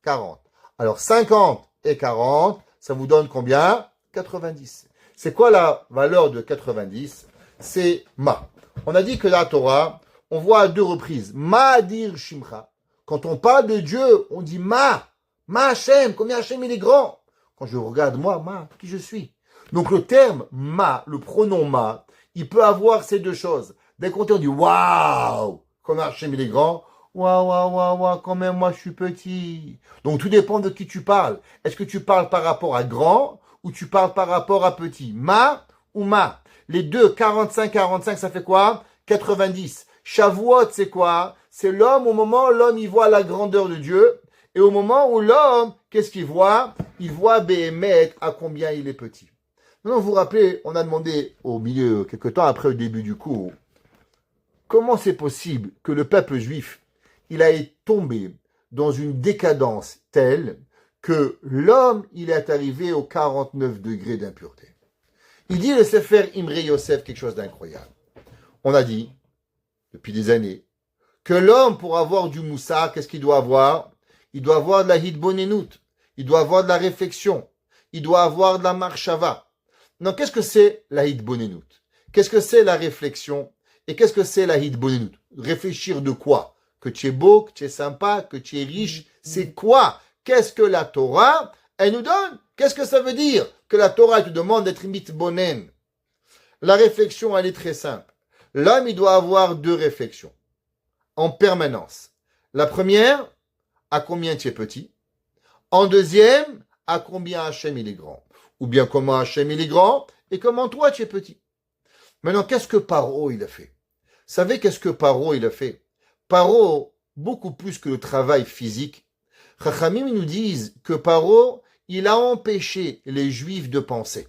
40. Alors, 50 et 40, ça vous donne combien? 90. C'est quoi la valeur de 90? C'est Ma. On a dit que la Torah, on voit à 2 reprises. Ma'adir Shimcha. Quand on parle de Dieu, on dit Ma Hashem, combien Hashem il est grand. Quand je regarde moi, qui je suis. Donc le terme Ma, le pronom Ma, il peut avoir ces 2 choses. Dès qu'on dit waouh, combien Hashem il est grand. Waouh, quand même moi je suis petit. Donc tout dépend de qui tu parles. Est-ce que tu parles par rapport à grand ou tu parles par rapport à petit? Ma ou Ma? Les deux, 45, ça fait quoi? 90. Shavuot, c'est quoi? C'est l'homme au moment où l'homme il voit la grandeur de Dieu. Et au moment où l'homme, qu'est-ce qu'il voit? Il voit Béhémet à combien il est petit. Maintenant, vous vous rappelez, on a demandé au milieu, quelque temps après le début du cours, comment c'est possible que le peuple juif, il a été tombé dans une décadence telle que l'homme, il est arrivé aux 49 degrés d'impureté. Il dit le Sefer Imre Yosef quelque chose d'incroyable. On a dit, depuis des années, que l'homme, pour avoir du moussar, qu'est-ce qu'il doit avoir? Il doit avoir de la hitbonenut, il doit avoir de la réflexion, il doit avoir de la marshava. Non, qu'est-ce que c'est la hitbonenut? Qu'est-ce que c'est la réflexion? Et qu'est-ce que c'est la hitbonenut? Réfléchir de quoi? Que tu es beau, que tu es sympa, que tu es riche, c'est quoi? Qu'est-ce que la Torah, elle nous donne? Qu'est-ce que ça veut dire? Que la Torah te demande d'être mitbonen. La réflexion, elle est très simple. L'homme, il doit avoir 2 réflexions en permanence. La première, à combien tu es petit. En deuxième, à combien Hachem il est grand. Ou bien comment Hachem il est grand et comment toi tu es petit. Maintenant, qu'est-ce que Paro il a fait? Vous savez qu'est-ce que Paro il a fait? Paro, beaucoup plus que le travail physique, Chachamim nous disent que Paro, il a empêché les Juifs de penser.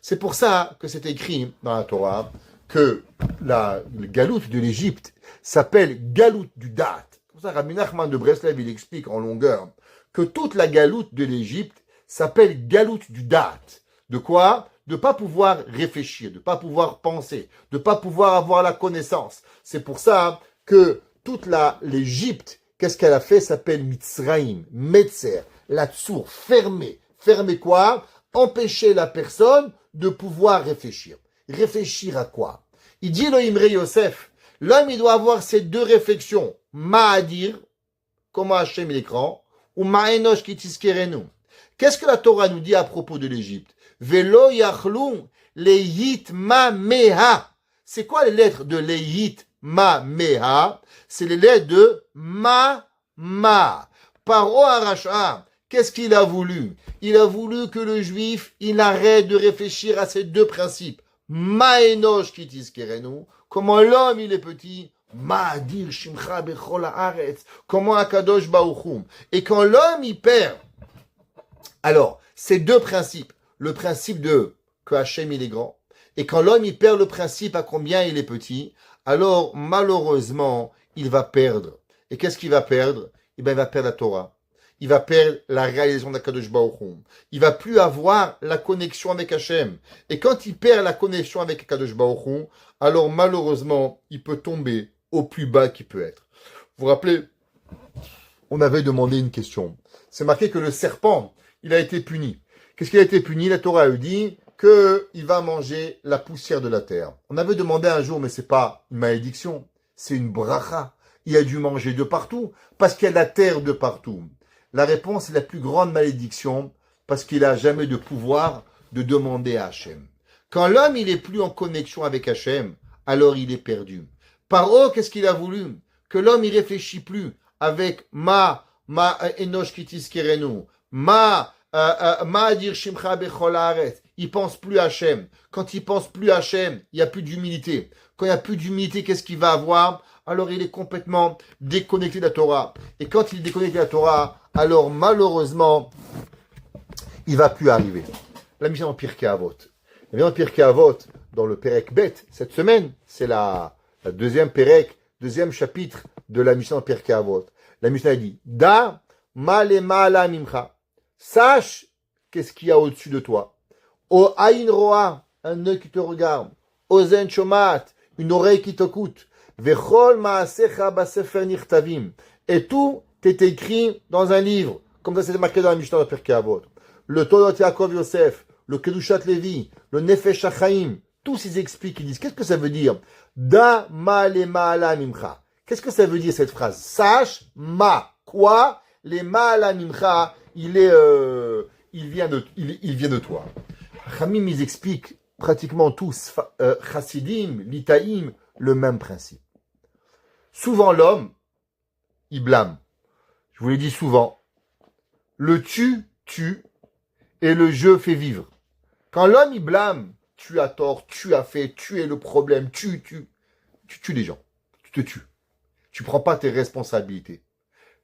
C'est pour ça que c'est écrit dans la Torah que le galoute de l'Égypte s'appelle galoute du Da'at. C'est pour ça que Rabbi Nachman de Breslev, il explique en longueur que toute la galoute de l'Égypte s'appelle galoute du Da'at. De quoi? De pas pouvoir réfléchir, de pas pouvoir penser, de pas pouvoir avoir la connaissance. C'est pour ça que toute l'Égypte, qu'est-ce qu'elle a fait? S'appelle Mitzraïm, Metzer, la tsour, fermée. Fermer quoi? Empêcher la personne de pouvoir réfléchir. Réfléchir à quoi? Il dit le Imre Yosef, l'homme il doit avoir ces 2 réflexions. Ma'adir, comment Hachem il est grand, ou Ma'enosh ki tiskerenu. Qu'est-ce que la Torah nous dit à propos de l'Égypte? Velo yachlou leyit ma meha. C'est quoi les lettres de leyit ma meha? C'est les lettres de ma. Paro aracha. Qu'est-ce qu'il a voulu? Il a voulu que le juif, il arrête de réfléchir à ces 2 principes. Ma'enosh ki tiskerenu. Comment l'homme il est petit. Ma'adir shimcha bechol haaretz. Comment Akadosh Baruch Hu. Et quand l'homme il perd Alors, ces deux principes, le principe de que Hachem il est grand, et quand l'homme il perd le principe à combien il est petit, alors malheureusement, il va perdre. Et qu'est-ce qu'il va perdre? Eh bien, il va perdre la Torah. Il va perdre la réalisation d'Akadosh Baruch Hu. Il va plus avoir la connexion avec Hachem. Et quand il perd la connexion avec Akadosh Baruch Hu, alors malheureusement, il peut tomber au plus bas qu'il peut être. Vous vous rappelez, on avait demandé une question. C'est marqué que le serpent, il a été puni. Qu'est-ce qu'il a été puni? La Torah a dit qu'il va manger la poussière de la terre. On avait demandé un jour, mais c'est pas une malédiction, c'est une bracha. Il a dû manger de partout, parce qu'il y a la terre de partout. La réponse est la plus grande malédiction, parce qu'il n'a jamais de pouvoir de demander à Hachem. Quand l'homme il est plus en connexion avec Hachem, alors il est perdu. Paro, qu'est-ce qu'il a voulu? Que l'homme il réfléchit plus avec ma enosh kitis kerenu, ma dir shimcha bechol haaretz. Il pense plus à Hachem. Quand il pense plus à Hachem, il n'y a plus d'humilité. Quand il n'y a plus d'humilité, qu'est-ce qu'il va avoir? Alors il est complètement déconnecté de la Torah. Et quand il est déconnecté de la Torah, alors malheureusement, il va plus arriver. La mission en Pirkei Avot. La mission en Pirkei Avot, dans le Perek Bet, cette semaine, c'est la deuxième Perek, deuxième chapitre de la mission en Pirkei Avot. La mission a dit, Da ma le ma'ala mimcha. Sache qu'est-ce qu'il y a au-dessus de toi. O aïn roa, un œil qui te regarde. Ozen shomat, une oreille qui t'écoute. Vechol ma'asecha basefer nichtavim. Et tout est écrit dans un livre. Comme ça, c'est marqué dans la Mishnah de Pirkei Avot. Le Tolot Yaakov Yosef, le Kedushat Levi, le Nefesh HaChaim, tous ils expliquent, ils disent, qu'est-ce que ça veut dire? Da ma le ma'ala mimcha. Qu'est-ce que ça veut dire cette phrase? Sache ma. Quoi? Les ma'ala mimcha, il vient de toi. Chamim, ils expliquent pratiquement tous, Chassidim, Litaïm, le même principe. Souvent l'homme, il blâme. Je vous l'ai dit souvent. Le tu tue et le je fait vivre. Quand l'homme il blâme, tu as tort, tu as fait, tu es le problème, tu tues les gens. Tu te tues. Tu prends pas tes responsabilités.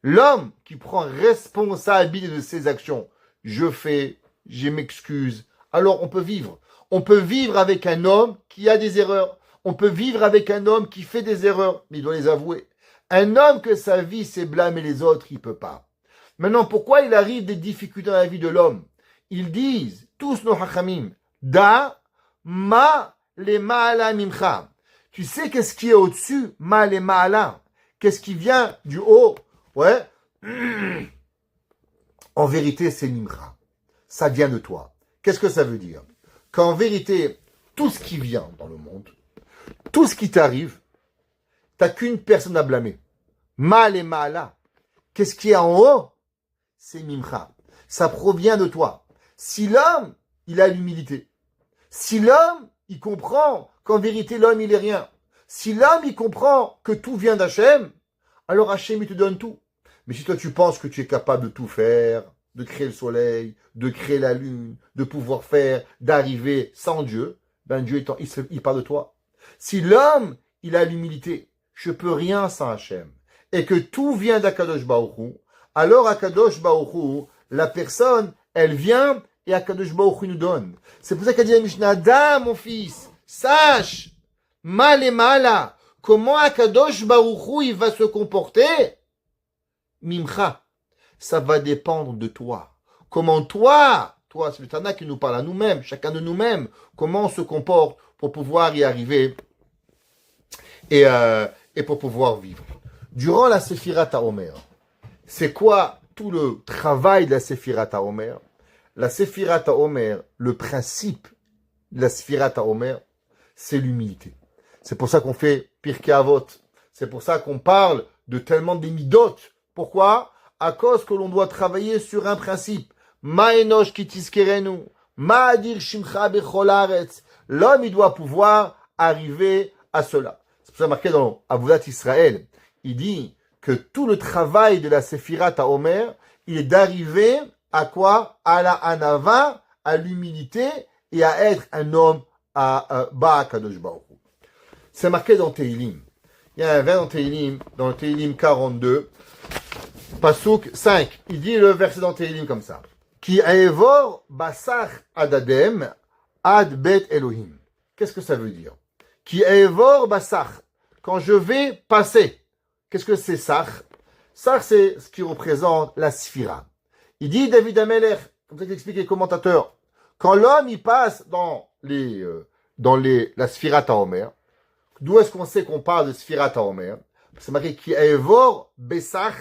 L'homme qui prend responsabilité de ses actions, je fais, je m'excuse, alors on peut vivre. On peut vivre avec un homme qui a des erreurs. On peut vivre avec un homme qui fait des erreurs, mais il doit les avouer. Un homme que sa vie c'est blâmer les autres, il peut pas. Maintenant, pourquoi il arrive des difficultés dans la vie de l'homme? Ils disent, tous nos hachamim, da ma le ma'ala mimcha. Tu sais qu'est-ce qui est au-dessus? Ma le ma'ala. Qu'est-ce qui vient du haut? Ouais. En vérité, c'est mimcha. Ça vient de toi. Qu'est-ce que ça veut dire? Qu'en vérité, tout ce qui vient dans le monde, tout ce qui t'arrive, t'as qu'une personne à blâmer. Ma le ma'ala. Qu'est-ce qui est en haut? C'est mimcha. Ça provient de toi. Si l'homme, il a l'humilité, si l'homme, il comprend qu'en vérité, l'homme, il est rien, si l'homme, il comprend que tout vient d'Hachem, alors Hachem, il te donne tout. Mais si toi, tu penses que tu es capable de tout faire, de créer le soleil, de créer la lune, de pouvoir faire, d'arriver sans Dieu, ben Dieu, il parle de toi. Si l'homme, il a l'humilité, je peux rien sans Hachem, et que tout vient d'Akadosh Baruch Hu, alors Akadosh Baruch Hu, la personne, elle vient et Akadosh Baruch Hu nous donne. C'est pour ça qu'a dit la Mishnah, Da, mon fils, sache, mal et mala, comment Akadosh Baruch Hu, il va se comporter? Mimcha, ça va dépendre de toi. Comment toi, c'est le Tana qui nous parle à nous-mêmes, chacun de nous-mêmes, comment on se comporte pour pouvoir y arriver et pour pouvoir vivre. Durant la Sephirat HaOmer, c'est quoi tout le travail de la Sephirat HaOmer? La Sephirat HaOmer, le principe de la Sephirat HaOmer, c'est l'humilité. C'est pour ça qu'on fait Pirkei Avot. C'est pour ça qu'on parle de tellement des midot. Pourquoi? À cause que l'on doit travailler sur un principe. Ma enosh ki tiskerenu, ma dir shimcha bechol haaretz. L'homme, il doit pouvoir arriver à cela. C'est pour ça marqué dans Avodat Israël. Il dit que tout le travail de la Sephirat HaOmer, il est d'arriver à quoi? À la anava, à l'humilité et à être un homme à Ba'akadosh Baruch Hu. C'est marqué dans Teilim. Il y a un vers dans Teilim 42, Pasuk 5. Il dit le verset dans Teilim comme ça. Ki aevor basar adadem ad bet Elohim. Qu'est-ce que ça veut dire? Ki aevor basar. Quand je vais passer. Qu'est-ce que c'est sar? Sar, c'est ce qui représente la sphira. Il dit David Ameler, comme ça qu'expliquent les commentateurs, quand l'homme il passe dans la Sfirat HaOmer, d'où est-ce qu'on sait qu'on parle de Sfirat HaOmer? C'est marqué qui evor besach.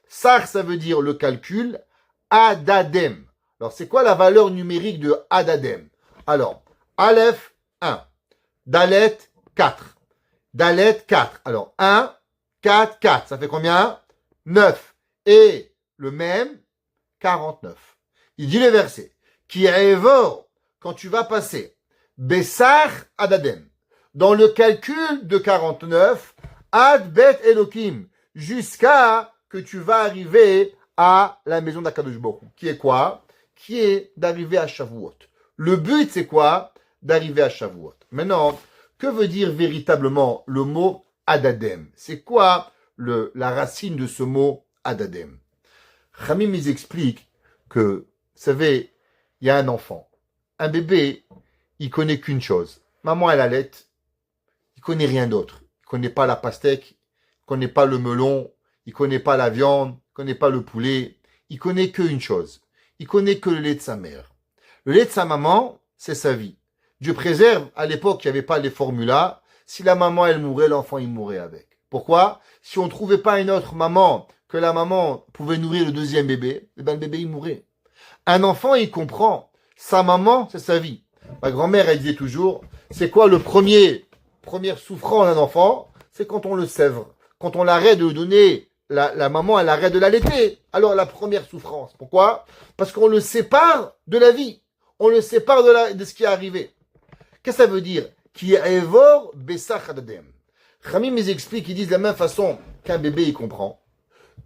Sach, ça veut dire le calcul. Adadem. Alors, c'est quoi la valeur numérique de Adadem? Alors, Aleph, 1. Dalet, 4. Dalet, 4. Alors, 1, 4, 4. Ça fait combien? 9. Et le même, 49. Il dit le verset. Qui evor, quand tu vas passer, besach adadem, dans le calcul de 49, ad bet Elohim, jusqu'à que tu vas arriver à la maison d'Akadosh Baruch Hu. Qui est quoi? Qui est d'arriver à Shavuot. Le but, c'est quoi? D'arriver à Shavuot. Maintenant, que veut dire véritablement le mot adadem? C'est quoi la racine de ce mot adadem? Khamim, ils expliquent que, vous savez, il y a un enfant. Un bébé, il connaît qu'une chose. Maman, elle allait. Il connaît rien d'autre. Il connaît pas la pastèque. Il connaît pas le melon. Il connaît pas la viande. Il connaît pas le poulet. Il connaît qu'une chose. Il connaît que le lait de sa mère. Le lait de sa maman, c'est sa vie. Dieu préserve, à l'époque, il n'y avait pas les formulas. Si la maman, elle mourait, l'enfant, il mourait avec. Pourquoi? Si on ne trouvait pas une autre maman, que la maman pouvait nourrir le deuxième bébé, eh ben, le bébé, il mourait. Un enfant, il comprend. Sa maman, c'est sa vie. Ma grand-mère, elle disait toujours, c'est quoi le première souffrance d'un enfant? C'est quand on le sèvre. Quand on l'arrête de donner, la maman, elle arrête de l'allaiter. Alors, la première souffrance. Pourquoi? Parce qu'on le sépare de la vie. On le sépare de ce qui est arrivé. Qu'est-ce que ça veut dire? Qui est evor besach adadem. Khamim, ils expliquent, ils disent de la même façon qu'un bébé, il comprend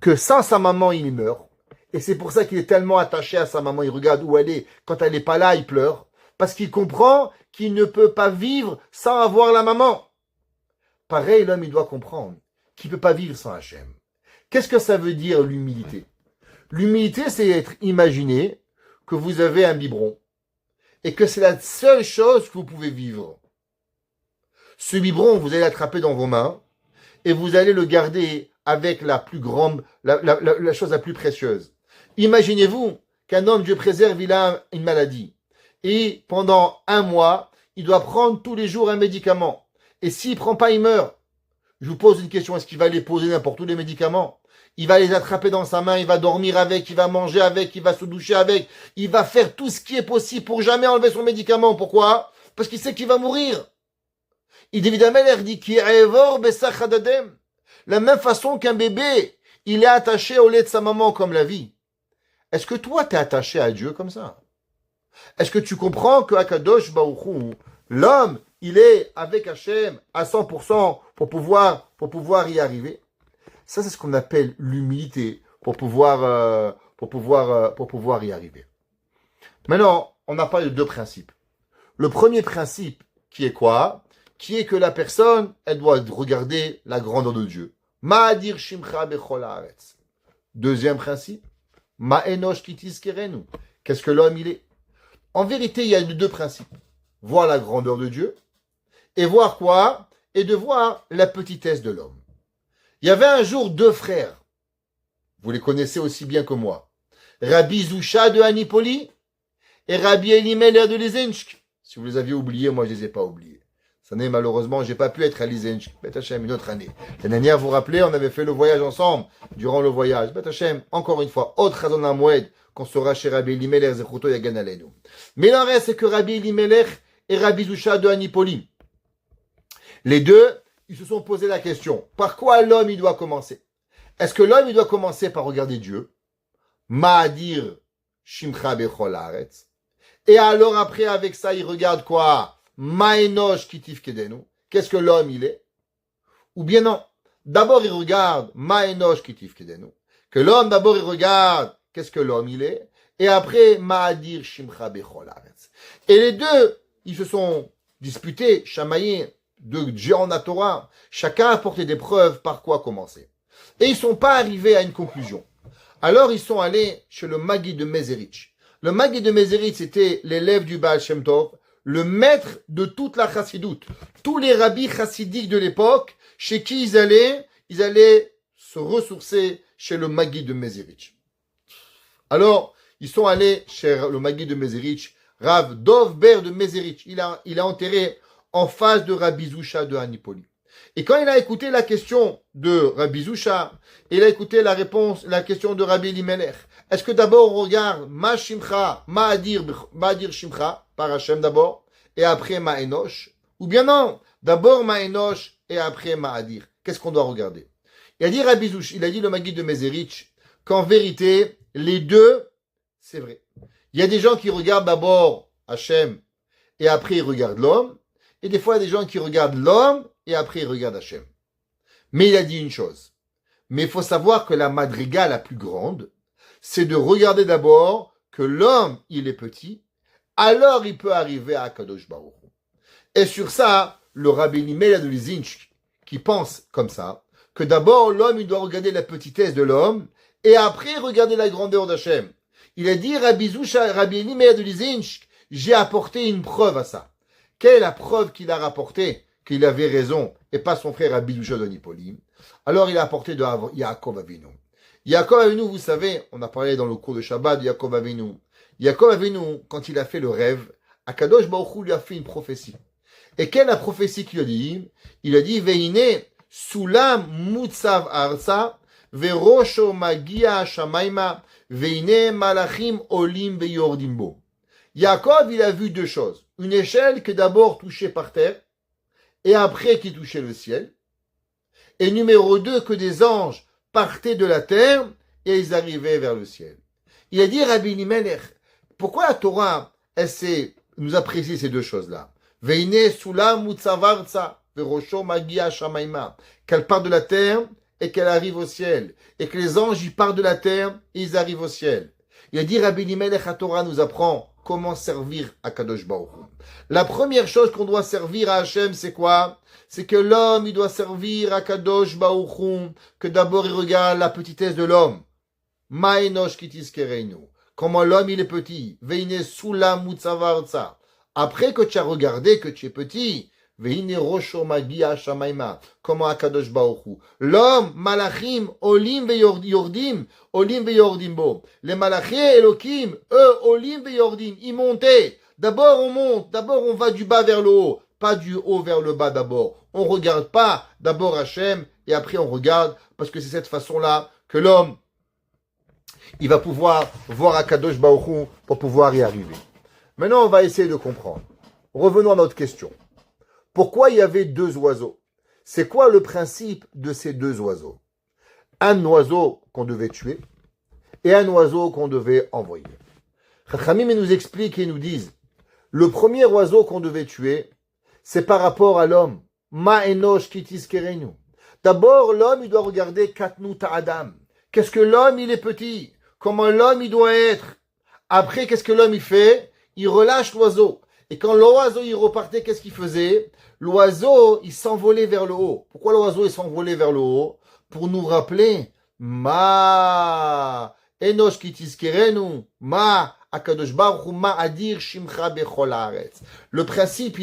que sans sa maman, il meurt. Et c'est pour ça qu'il est tellement attaché à sa maman. Il regarde où elle est. Quand elle n'est pas là, il pleure. Parce qu'il comprend qu'il ne peut pas vivre sans avoir la maman. Pareil, l'homme, il doit comprendre qu'il ne peut pas vivre sans Hachem. Qu'est-ce que ça veut dire l'humilité? L'humilité, c'est être imaginé que vous avez un biberon et que c'est la seule chose que vous pouvez vivre. Ce biberon, vous allez l'attraper dans vos mains et vous allez le garder avec la plus grande, la chose la plus précieuse. Imaginez-vous qu'un homme, Dieu préserve, il a une maladie. Et pendant 1 mois, il doit prendre tous les jours un médicament. Et s'il ne prend pas, il meurt. Je vous pose une question, est-ce qu'il va les poser n'importe où les médicaments? Il va les attraper dans sa main, il va dormir avec, il va manger avec, il va se doucher avec. Il va faire tout ce qui est possible pour jamais enlever son médicament. Pourquoi? Parce qu'il sait qu'il va mourir. Il évidemment, il dit qu'il evor besach adadem. La même façon qu'un bébé, il est attaché au lait de sa maman comme la vie. Est-ce que toi, tu es attaché à Dieu comme ça? Est-ce que tu comprends que Akadosh Baruch Hu, l'homme, il est avec Hachem à 100% pour pouvoir y arriver? Ça, c'est ce qu'on appelle l'humilité pour pouvoir y arriver. Maintenant, on a parlé de 2 principes. Le premier principe, qui est quoi? Qui est que la personne, elle doit regarder la grandeur de Dieu. Ma'adir shimcha bechol haaretz. Deuxième principe, ma'enosh ki tizkerenu. Qu'est-ce que l'homme, il est? En vérité, il y a 2 principes. Voir la grandeur de Dieu et voir quoi? Et de voir la petitesse de l'homme. Il y avait un jour 2 frères. Vous les connaissez aussi bien que moi. Rabbi Zusha de Anipoli et Rabbi Elimelech de Lizensk. Si vous les aviez oubliés, moi je les ai pas oubliés. Cette année, malheureusement, j'ai pas pu être à Lizensk. Bet Hashem, une autre année. L'année dernière, vous vous rappelez, on avait fait le voyage ensemble. Durant le voyage, Bet Hashem, encore une fois, autre Chazon HaMoed, qu'on sera chez Rabbi Elimelech Zechuto Yagan Aleinu. Mais il en reste, c'est que Rabbi Elimelech et Rabbi Zusha de Anipoli. Les deux, ils se sont posé la question. Par quoi l'homme, il doit commencer? Est-ce que l'homme, il doit commencer par regarder Dieu? Ma'adir shimcha bechol haaretz. Et alors après, avec ça, il regarde quoi? Ma'enosh ki tifkedenu. Qu'est-ce que l'homme, il est? Ou bien non. D'abord, il regarde Ma'enosh ki tifkedenu. Que l'homme, d'abord, il regarde qu'est-ce que l'homme, il est. Et après, Ma'adir shimcha bechol haaretz. Et les deux, ils se sont disputés, chamaillés, de géants de la Torah. Chacun a apporté des preuves par quoi commencer. Et ils ne sont pas arrivés à une conclusion. Alors ils sont allés chez le Maguide de Mezerich. Le Maggid de Mézeritch, c'était l'élève du Baal Shem Tov, le maître de toute la chassidoute. Tous les rabbis chassidiques de l'époque, chez qui ils allaient se ressourcer chez le Maggid de Mézeritch. Alors, ils sont allés chez le Maggid de Mézeritch, Rav Dov Ber de Mézeritch. Il a enterré en face de Rabbi Zusha de Anipoli. Et quand il a écouté la question de Rabbi Zusha, il a écouté la question de Rabbi Elimelech. Est-ce que d'abord on regarde Ma Shimcha, Ma Adir Shimcha, par Hashem d'abord, et après Ma Enosh? Ou bien non, d'abord Ma Enosh et après Ma Adir. Qu'est-ce qu'on doit regarder? Il a dit Rabbi Zusha, il a dit le Maggid de Mézeritch, qu'en vérité, les deux, c'est vrai. Il y a des gens qui regardent d'abord Hashem et après ils regardent l'homme, et des fois il y a des gens qui regardent l'homme et après ils regardent Hashem. Mais il a dit une chose. Mais il faut savoir que la madriga la plus grande, c'est de regarder d'abord que l'homme, il est petit, alors il peut arriver à Kadosh Baruch Hu. Et sur ça, le Rabbi Elimelech de Lizinch, qui pense comme ça, que d'abord l'homme, il doit regarder la petitesse de l'homme, et après regarder la grandeur d'Hachem. Il a dit, Rabbi Elimelech de Lizinch, j'ai apporté une preuve à ça. Quelle est la preuve qu'il a rapportée qu'il avait raison, et pas son frère Rabbi Zusha de Anipoli? Alors il a apporté de Yaakov Avinu. Yaakov Avinu, vous savez, on a parlé dans le cours de Shabbat de Yaakov Avinu. Yaakov Avinu, quand il a fait le rêve, Akadosh Baruch Hu lui a fait une prophétie. Et quelle est la prophétie qu'il a dit? Il a dit, Veine sulam mutzav arsa, verosho magia shamaima, veine malachim olim veyordimbo. Yaakov, il a vu deux choses. Une échelle qui d'abord touchait par terre, et après qui touchait le ciel. Et numéro 2, que des anges partaient de la terre et ils arrivaient vers le ciel. Il a dit Rabbi Elimelech, pourquoi la Torah, nous a précisé ces deux choses-là? Veine sulam mutzavarza, verosho magia shamaima. Qu'elle part de la terre et qu'elle arrive au ciel. Et que les anges, ils partent de la terre et ils arrivent au ciel. Il a dit Rabbi Elimelech, la Torah nous apprend comment servir à Kadosh Baruch Hu. La première chose qu'on doit servir à Hachem, c'est quoi? C'est que l'homme, il doit servir à Kadosh Baruch Hu, que d'abord il regarde la petitesse de l'homme. Ma'enosh kitiskereinu. Comment l'homme, il est petit. Veine sulam mutzavarza. Après que tu as regardé que tu es petit, veine rosho magia shamaima. Comment à Kadosh Baruch Hu. L'homme, malachim, olim veyordim, olim veyordimbo. Les malachim, Elohim, eux, olim veyordim, ils montaient. D'abord on monte, d'abord on va du bas vers le haut, pas du haut vers le bas d'abord. On regarde pas d'abord Hachem et après on regarde, parce que c'est cette façon-là que l'homme, il va pouvoir voir Akadosh Baruch Hu pour pouvoir y arriver. Maintenant on va essayer de comprendre. Revenons à notre question. Pourquoi il y avait deux oiseaux? C'est quoi le principe de ces deux oiseaux? Un oiseau qu'on devait tuer et un oiseau qu'on devait envoyer. Chachamim nous expliquent et nous disent, le premier oiseau qu'on devait tuer, c'est par rapport à l'homme. Ma enosh kitiskerenu. D'abord, l'homme, il doit regarder katnut Adam. Qu'est-ce que l'homme, il est petit? Comment l'homme, il doit être? Après, qu'est-ce que l'homme, il fait? Il relâche l'oiseau. Et quand l'oiseau, il repartait, qu'est-ce qu'il faisait? L'oiseau, il s'envolait vers le haut. Pourquoi l'oiseau, il s'envolait vers le haut? Pour nous rappeler, ma enosh kitiskerenu, ma Akadosh Baruch Hu ma'adir shimcha bechol haaretz. Le principe,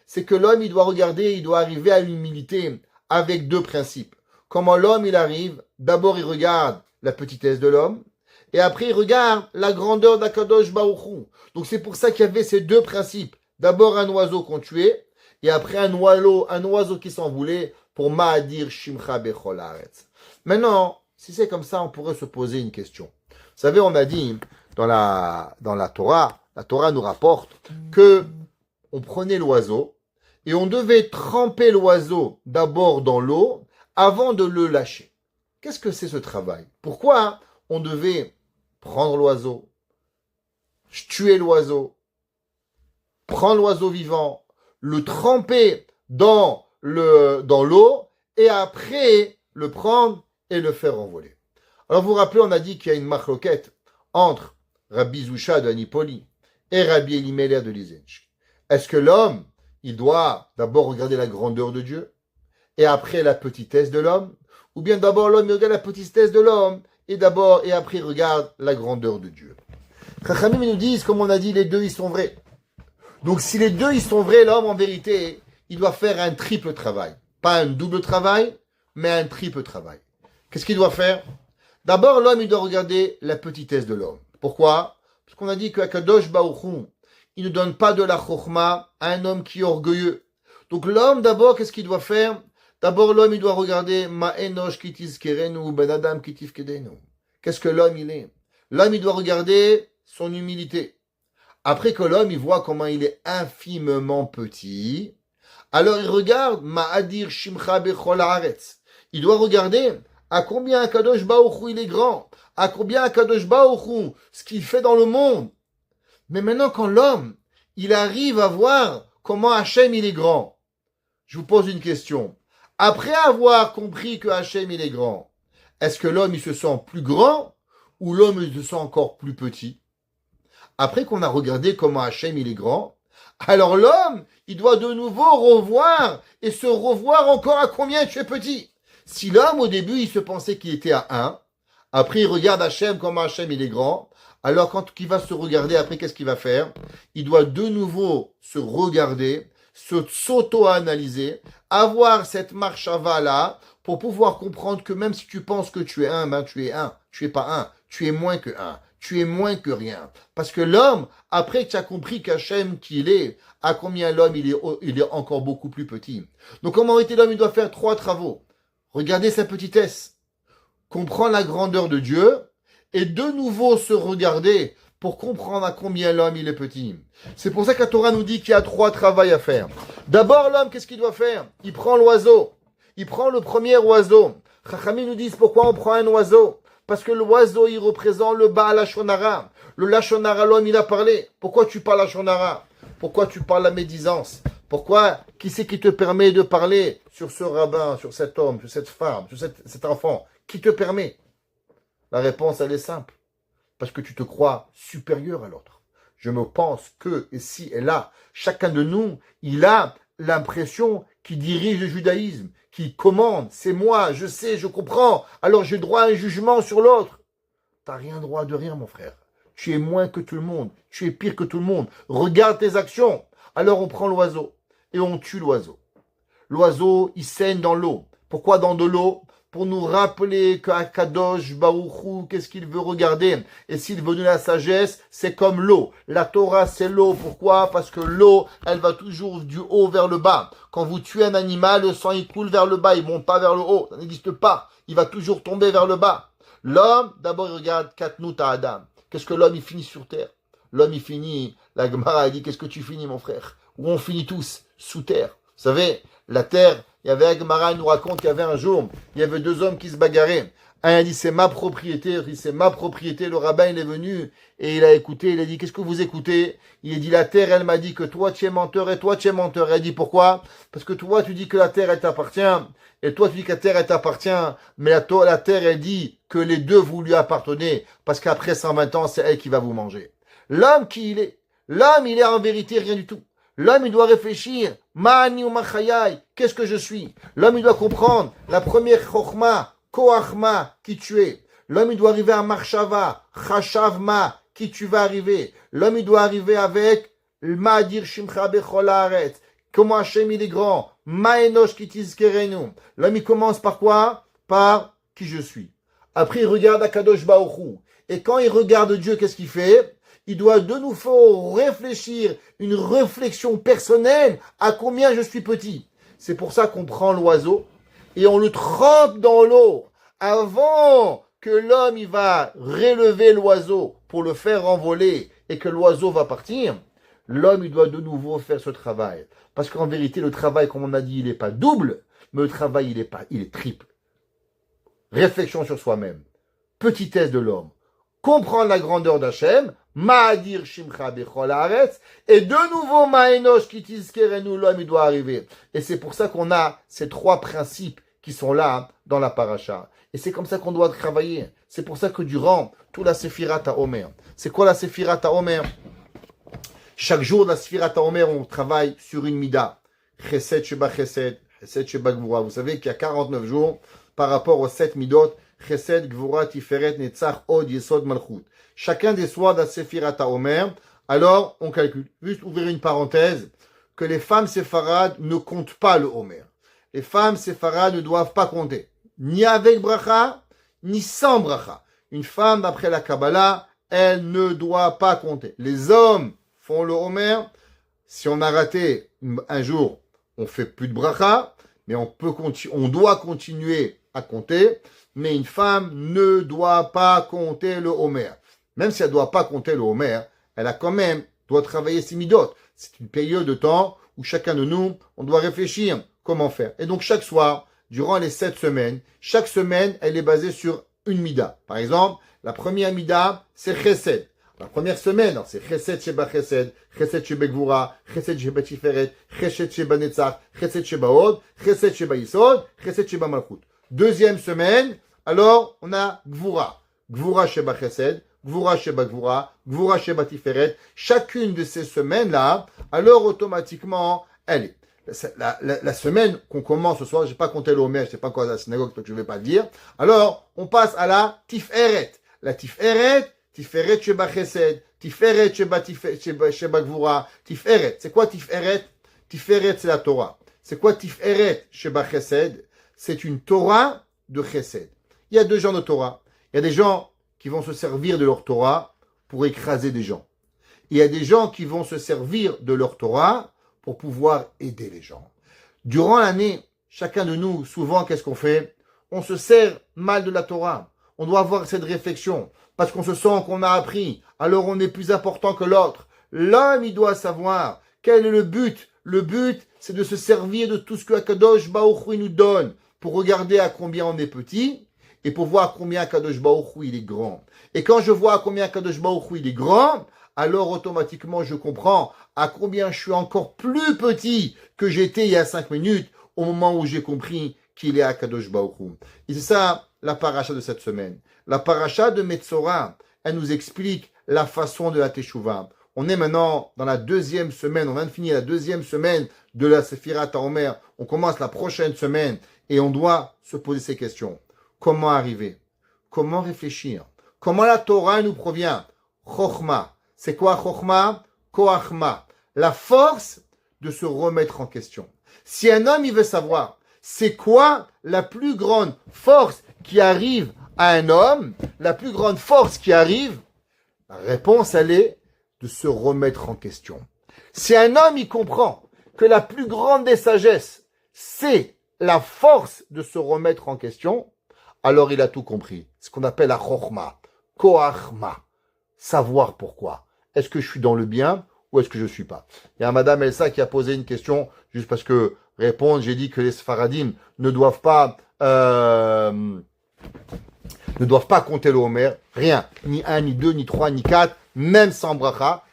c'est que l'homme, il doit regarder, il doit arriver à l'humilité avec deux principes. Comment l'homme, il arrive? D'abord, il regarde la petitesse de l'homme, et après, il regarde la grandeur d'Akadosh Baruch Hu. Donc, c'est pour ça qu'il y avait ces deux principes. D'abord, un oiseau qu'on tuait, et après, un oiseau qui s'envolait pour ma'adir shimcha bechol haaretz. Maintenant, si c'est comme ça, on pourrait se poser une question. Vous savez, on a dit, dans la Torah nous rapporte que on prenait l'oiseau et on devait tremper l'oiseau d'abord dans l'eau avant de le lâcher. Qu'est-ce que c'est ce travail? Pourquoi on devait prendre l'oiseau, tuer l'oiseau, prendre l'oiseau vivant, le tremper dans l'eau et après le prendre et le faire envoler? Alors vous vous rappelez, on a dit qu'il y a une machloquette entre Rabbi Zusha de Anipoli et Rabbi Elimelech de Lizinch. Est-ce que l'homme, il doit d'abord regarder la grandeur de Dieu et après la petitesse de l'homme? Ou bien d'abord l'homme il regarde la petitesse de l'homme et après il regarde la grandeur de Dieu? Chachamim nous disent, comme on a dit, les deux, ils sont vrais. Donc, si les deux, ils sont vrais, l'homme, en vérité, il doit faire un triple travail. Pas un double travail, mais un triple travail. Qu'est-ce qu'il doit faire? D'abord, l'homme, il doit regarder la petitesse de l'homme. Pourquoi? Parce qu'on a dit que Akadosh Baruch Hu, il ne donne pas de la chokhma à un homme qui est orgueilleux. Donc, l'homme, d'abord, qu'est-ce qu'il doit faire? D'abord, l'homme, il doit regarder Ma enosh kitis kerenu, ben adam kitif kedenu. Qu'est-ce que l'homme, il est? L'homme, il doit regarder son humilité. Après que l'homme, il voit comment il est infimement petit, alors il regarde Ma'adir Shimcha Bechol Haaretz. Il doit regarder à combien Akadosh Baruch Hu il est grand, à combien Akadosh Baruch Hu, ce qu'il fait dans le monde. Mais maintenant, quand l'homme, il arrive à voir comment Hachem il est grand, je vous pose une question. Après avoir compris que Hachem il est grand, est-ce que l'homme il se sent plus grand ou l'homme il se sent encore plus petit? Après qu'on a regardé comment Hachem il est grand, alors l'homme, il doit de nouveau revoir et se revoir encore à combien tu es petit. Si l'homme, au début, il se pensait qu'il était à 1, après il regarde Hachem, comment Hachem il est grand, alors quand il va se regarder, après qu'est-ce qu'il va faire? Il doit de nouveau se regarder, s'auto-analyser, avoir cette marchava-là, pour pouvoir comprendre que même si tu penses que tu es 1, ben tu es 1, tu es pas 1, tu es moins que 1. Tu es moins que rien. Parce que l'homme, après que tu as compris qu'Hachem qu'il est, à combien l'homme il est encore beaucoup plus petit. Donc en réalité, l'homme il doit faire 3 travaux. Regarder sa petitesse, comprendre la grandeur de Dieu, et de nouveau se regarder pour comprendre à combien l'homme il est petit. C'est pour ça que la Torah nous dit qu'il y a 3 travaux à faire. D'abord, l'homme, qu'est-ce qu'il doit faire? Il prend l'oiseau. Il prend le premier oiseau. Chachamim nous disent pourquoi on prend un oiseau. Parce que l'oiseau, il représente le Baal Lashon Hara. Le Lashon Hara, l'homme, il a parlé. Pourquoi tu parles Lashon Hara? Pourquoi tu parles la médisance? Pourquoi? Qui c'est qui te permet de parler sur ce rabbin, sur cet homme, sur cette femme, sur cet enfant? Qui te permet? La réponse, elle est simple. Parce que tu te crois supérieur à l'autre. Je me pense que, ici et là, chacun de nous, il a l'impression qu'il dirige le judaïsme, qu'il commande, c'est moi, je sais, je comprends, alors j'ai droit à un jugement sur l'autre. T'as rien droit de rien, mon frère. Tu es moins que tout le monde, tu es pire que tout le monde. Regarde tes actions. Alors on prend l'oiseau et on tue l'oiseau. L'oiseau, il saigne dans l'eau. Pourquoi dans de l'eau? Pour nous rappeler qu'Akadosh Baruch Hu, qu'est-ce qu'il veut regarder? Et s'il veut donner la sagesse, c'est comme l'eau. La Torah, c'est l'eau. Pourquoi? Parce que l'eau, elle va toujours du haut vers le bas. Quand vous tuez un animal, le sang, il coule vers le bas, il monte pas vers le haut. Ça n'existe pas. Il va toujours tomber vers le bas. L'homme, d'abord, il regarde Katnut à Adam. Qu'est-ce que l'homme, il finit sur terre? L'homme, il finit, la Gemara, elle dit, qu'est-ce que tu finis, mon frère? Où on finit tous? Sous terre. Vous savez, la terre, il y avait un Gemara, il nous raconte qu'il y avait un jour, il y avait 2 hommes qui se bagarraient. Un a dit, c'est ma propriété, l'autre dit, c'est ma propriété. Le rabbin, il est venu et il a écouté, il a dit, qu'est-ce que vous écoutez? Il a dit, la terre, elle m'a dit que toi, tu es menteur et toi, tu es menteur. Elle a dit, pourquoi? Parce que toi, tu dis que la terre, elle t'appartient et toi, tu dis que la terre, elle t'appartient. Mais la terre, elle dit que les deux, vous lui appartenez parce qu'après 120 ans, c'est elle qui va vous manger. L'homme qui il est? L'homme, il est en vérité rien du tout. L'homme, il doit réfléchir. Ma'ani ou machayai. Qu'est-ce que je suis? L'homme, il doit comprendre. La première chokhma, koachma, qui tu es. L'homme, il doit arriver à marshava, chashavma, qui tu vas arriver. L'homme, il doit arriver avec ma'adir shimcha bechol haaretz. Comment Hachem, il est grand. Ma'enosh ki tizkerenu. L'homme, il commence par quoi? Par qui je suis. Après, il regarde Akadosh Baruch Hu. Et quand il regarde Dieu, qu'est-ce qu'il fait? Il doit de nouveau réfléchir, une réflexion personnelle à combien je suis petit. C'est pour ça qu'on prend l'oiseau et on le trempe dans l'eau avant que l'homme il va relever l'oiseau pour le faire envoler et que l'oiseau va partir. L'homme il doit de nouveau faire ce travail. Parce qu'en vérité, le travail, comme on a dit, il n'est pas double, mais le travail, il est triple. Réflexion sur soi-même. Petitesse de l'homme. Comprendre la grandeur d'Hachem, Ma'adir Shimcha Bechol Haaretz, et de nouveau Ma'enosh ki tizkerenu, l'homme il doit arriver. Et c'est pour ça qu'on a ces 3 principes qui sont là dans la paracha. Et c'est comme ça qu'on doit travailler. C'est pour ça que durant toute la Sephirat HaOmer, c'est quoi la Sephirat HaOmer? Chaque jour de la Sephirat HaOmer, on travaille sur une mida. Chesed Sheba Chesed, Chesed Sheba Gvura. Vous savez qu'il y a 49 jours par rapport aux 7 midot. Chesed, Gvura, Tiferet, Netzach, Od, Yesod, Malchut. Chacun des soirs de la Sephirat HaOmer, alors on calcule. Juste ouvrir une parenthèse, que les femmes séfarades ne comptent pas le Homer. Les femmes séfarades ne doivent pas compter, ni avec bracha, ni sans bracha. Une femme, d'après la Kabbalah, elle ne doit pas compter. Les hommes font le Homer. Si on a raté un jour, on fait plus de bracha, mais on doit continuer à compter. Mais une femme ne doit pas compter le Homer. Même si elle ne doit pas compter le Homer, elle a quand même, doit travailler ses midot. C'est une période de temps où chacun de nous, on doit réfléchir comment faire. Et donc chaque soir, durant les 7 semaines, chaque semaine, elle est basée sur une mida. Par exemple, la première mida, c'est Chesed. La première semaine, c'est Chesed Sheba Chesed, Chesed Sheba Gvura, Chesed Sheba Tiferet, Chesed Sheba Netzach, Chesed Sheba Od, Chesed Sheba Yisod, Chesed Sheba Malchut. Deuxième semaine, alors on a Gvura. Gvura Sheba Chesed, Gvura Sheba Gvura, Gvura Sheba Tiferet. Chacune de ces semaines-là, alors automatiquement, elle est. La semaine qu'on commence ce soir, je n'ai pas compté l'Omer, je ne sais pas quoi à la synagogue, donc je ne vais pas le dire. Alors, on passe à la Tiferet. La Tiferet, Tiferet Sheba Chesed, Tiferet Sheba Gvura, Tiferet. C'est quoi Tiferet? Tiferet, c'est la Torah. C'est quoi Tiferet Sheba Chesed? C'est une Torah de Chesed. Il y a deux genres de Torah. Il y a des gens qui vont se servir de leur Torah pour écraser des gens. Il y a des gens qui vont se servir de leur Torah pour pouvoir aider les gens. Durant l'année, chacun de nous, souvent, qu'est-ce qu'on fait? On se sert mal de la Torah. On doit avoir cette réflexion, parce qu'on se sent qu'on a appris, alors on est plus important que l'autre. L'homme, il doit savoir quel est le but. Le but, c'est de se servir de tout ce que Akadosh Baruch Hu nous donne, pour regarder à combien on est petit, et pour voir combien Akadosh Baruch Hu il est grand. Et quand je vois à combien Akadosh Baruch Hu il est grand, alors automatiquement je comprends à combien je suis encore plus petit que j'étais il y a 5 minutes, au moment où j'ai compris qu'il est Akadosh Baruch Hu. Et c'est ça la paracha de cette semaine. La paracha de Metzora, elle nous explique la façon de la Teshuvah. On est maintenant dans la 2e semaine, on vient de finir la 2e semaine de la Sephirat HaOmer. On commence la prochaine semaine et on doit se poser ces questions. Comment arriver? Comment réfléchir? Comment la Torah nous provient? Chochma. C'est quoi Chochma? Koachma. La force de se remettre en question. Si un homme, il veut savoir, c'est quoi la plus grande force qui arrive à un homme, la plus grande force qui arrive, la réponse, elle est de se remettre en question. Si un homme, il comprend que la plus grande des sagesses, c'est la force de se remettre en question, alors il a tout compris. Ce qu'on appelle la chokhma, koachma, savoir pourquoi. Est-ce que je suis dans le bien ou est-ce que je ne suis pas? Il y a Madame Elsa qui a posé une question, juste parce que répondre, j'ai dit que les Sfaradim ne doivent pas compter le Homer, rien, ni 1, ni 2, ni 3, ni 4, même sans bracha,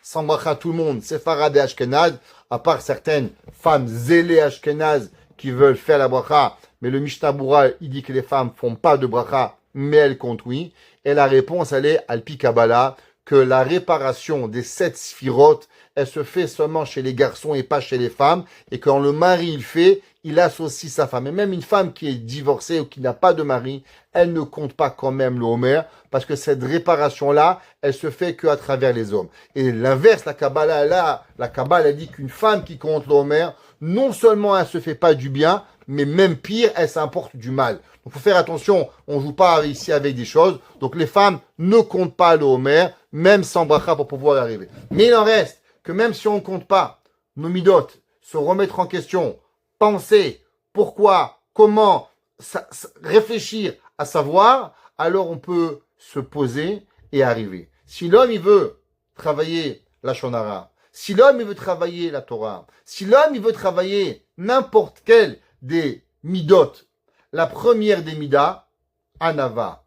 tout le monde, Séfarad et Ashkenaz, à part certaines femmes zélées Ashkenaz qui veulent faire la bracha, mais le Mishnah Bura, il dit que les femmes font pas de bracha, mais elles comptent oui, et la réponse, elle est, Alpi Kabbalah, que la réparation des 7 sphirotes, elle se fait seulement chez les garçons et pas chez les femmes, et quand le mari il fait, il associe sa femme. Et même une femme qui est divorcée ou qui n'a pas de mari, elle ne compte pas quand même le Homer, parce que cette réparation-là, elle se fait qu'à travers les hommes. Et l'inverse, la Kabbalah dit qu'une femme qui compte le Homer, non seulement elle se fait pas du bien, mais même pire, elle s'importe du mal. Donc, faut faire attention, on joue pas ici avec des choses. Donc, les femmes ne comptent pas le Homer, même sans bracha pour pouvoir y arriver. Mais il en reste que même si on ne compte pas nos midot, se remettre en question, penser, pourquoi, comment, réfléchir à savoir, alors on peut se poser et arriver. Si l'homme, il veut travailler la Shonara, si l'homme, il veut travailler la Torah, si l'homme, il veut travailler n'importe quel des midot, la première des midas, anava,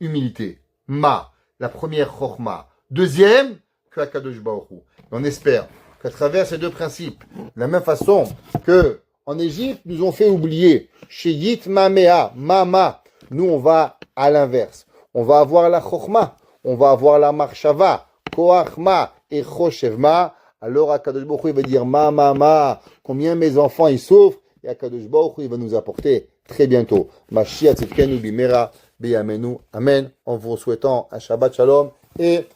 humilité, ma, la première chorma, deuxième, que Akadosh Baruch Hu. On espère qu'à travers ces deux principes, de la même façon que en Égypte, nous ont fait oublier, chez Yitma Mea, Mama, nous on va à l'inverse. On va avoir la chorma, on va avoir la marshava, koachma et choshevma. Alors Akadosh Baruch Hu va dire ma, combien mes enfants ils souffrent, et Akadosh Baruch Hu il va nous apporter très bientôt. Mashiach tzidkenu bimera. beyamenu. Amen. En vous souhaitant un Shabbat Shalom et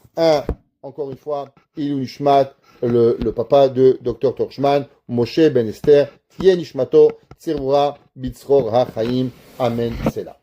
encore une fois, Ilu Nishmat, le papa de Dr. Torchman, Moshe Ben Esther, Tien Nishmato, Tzirura, Bitzror HaChaim. Amen. C'est là.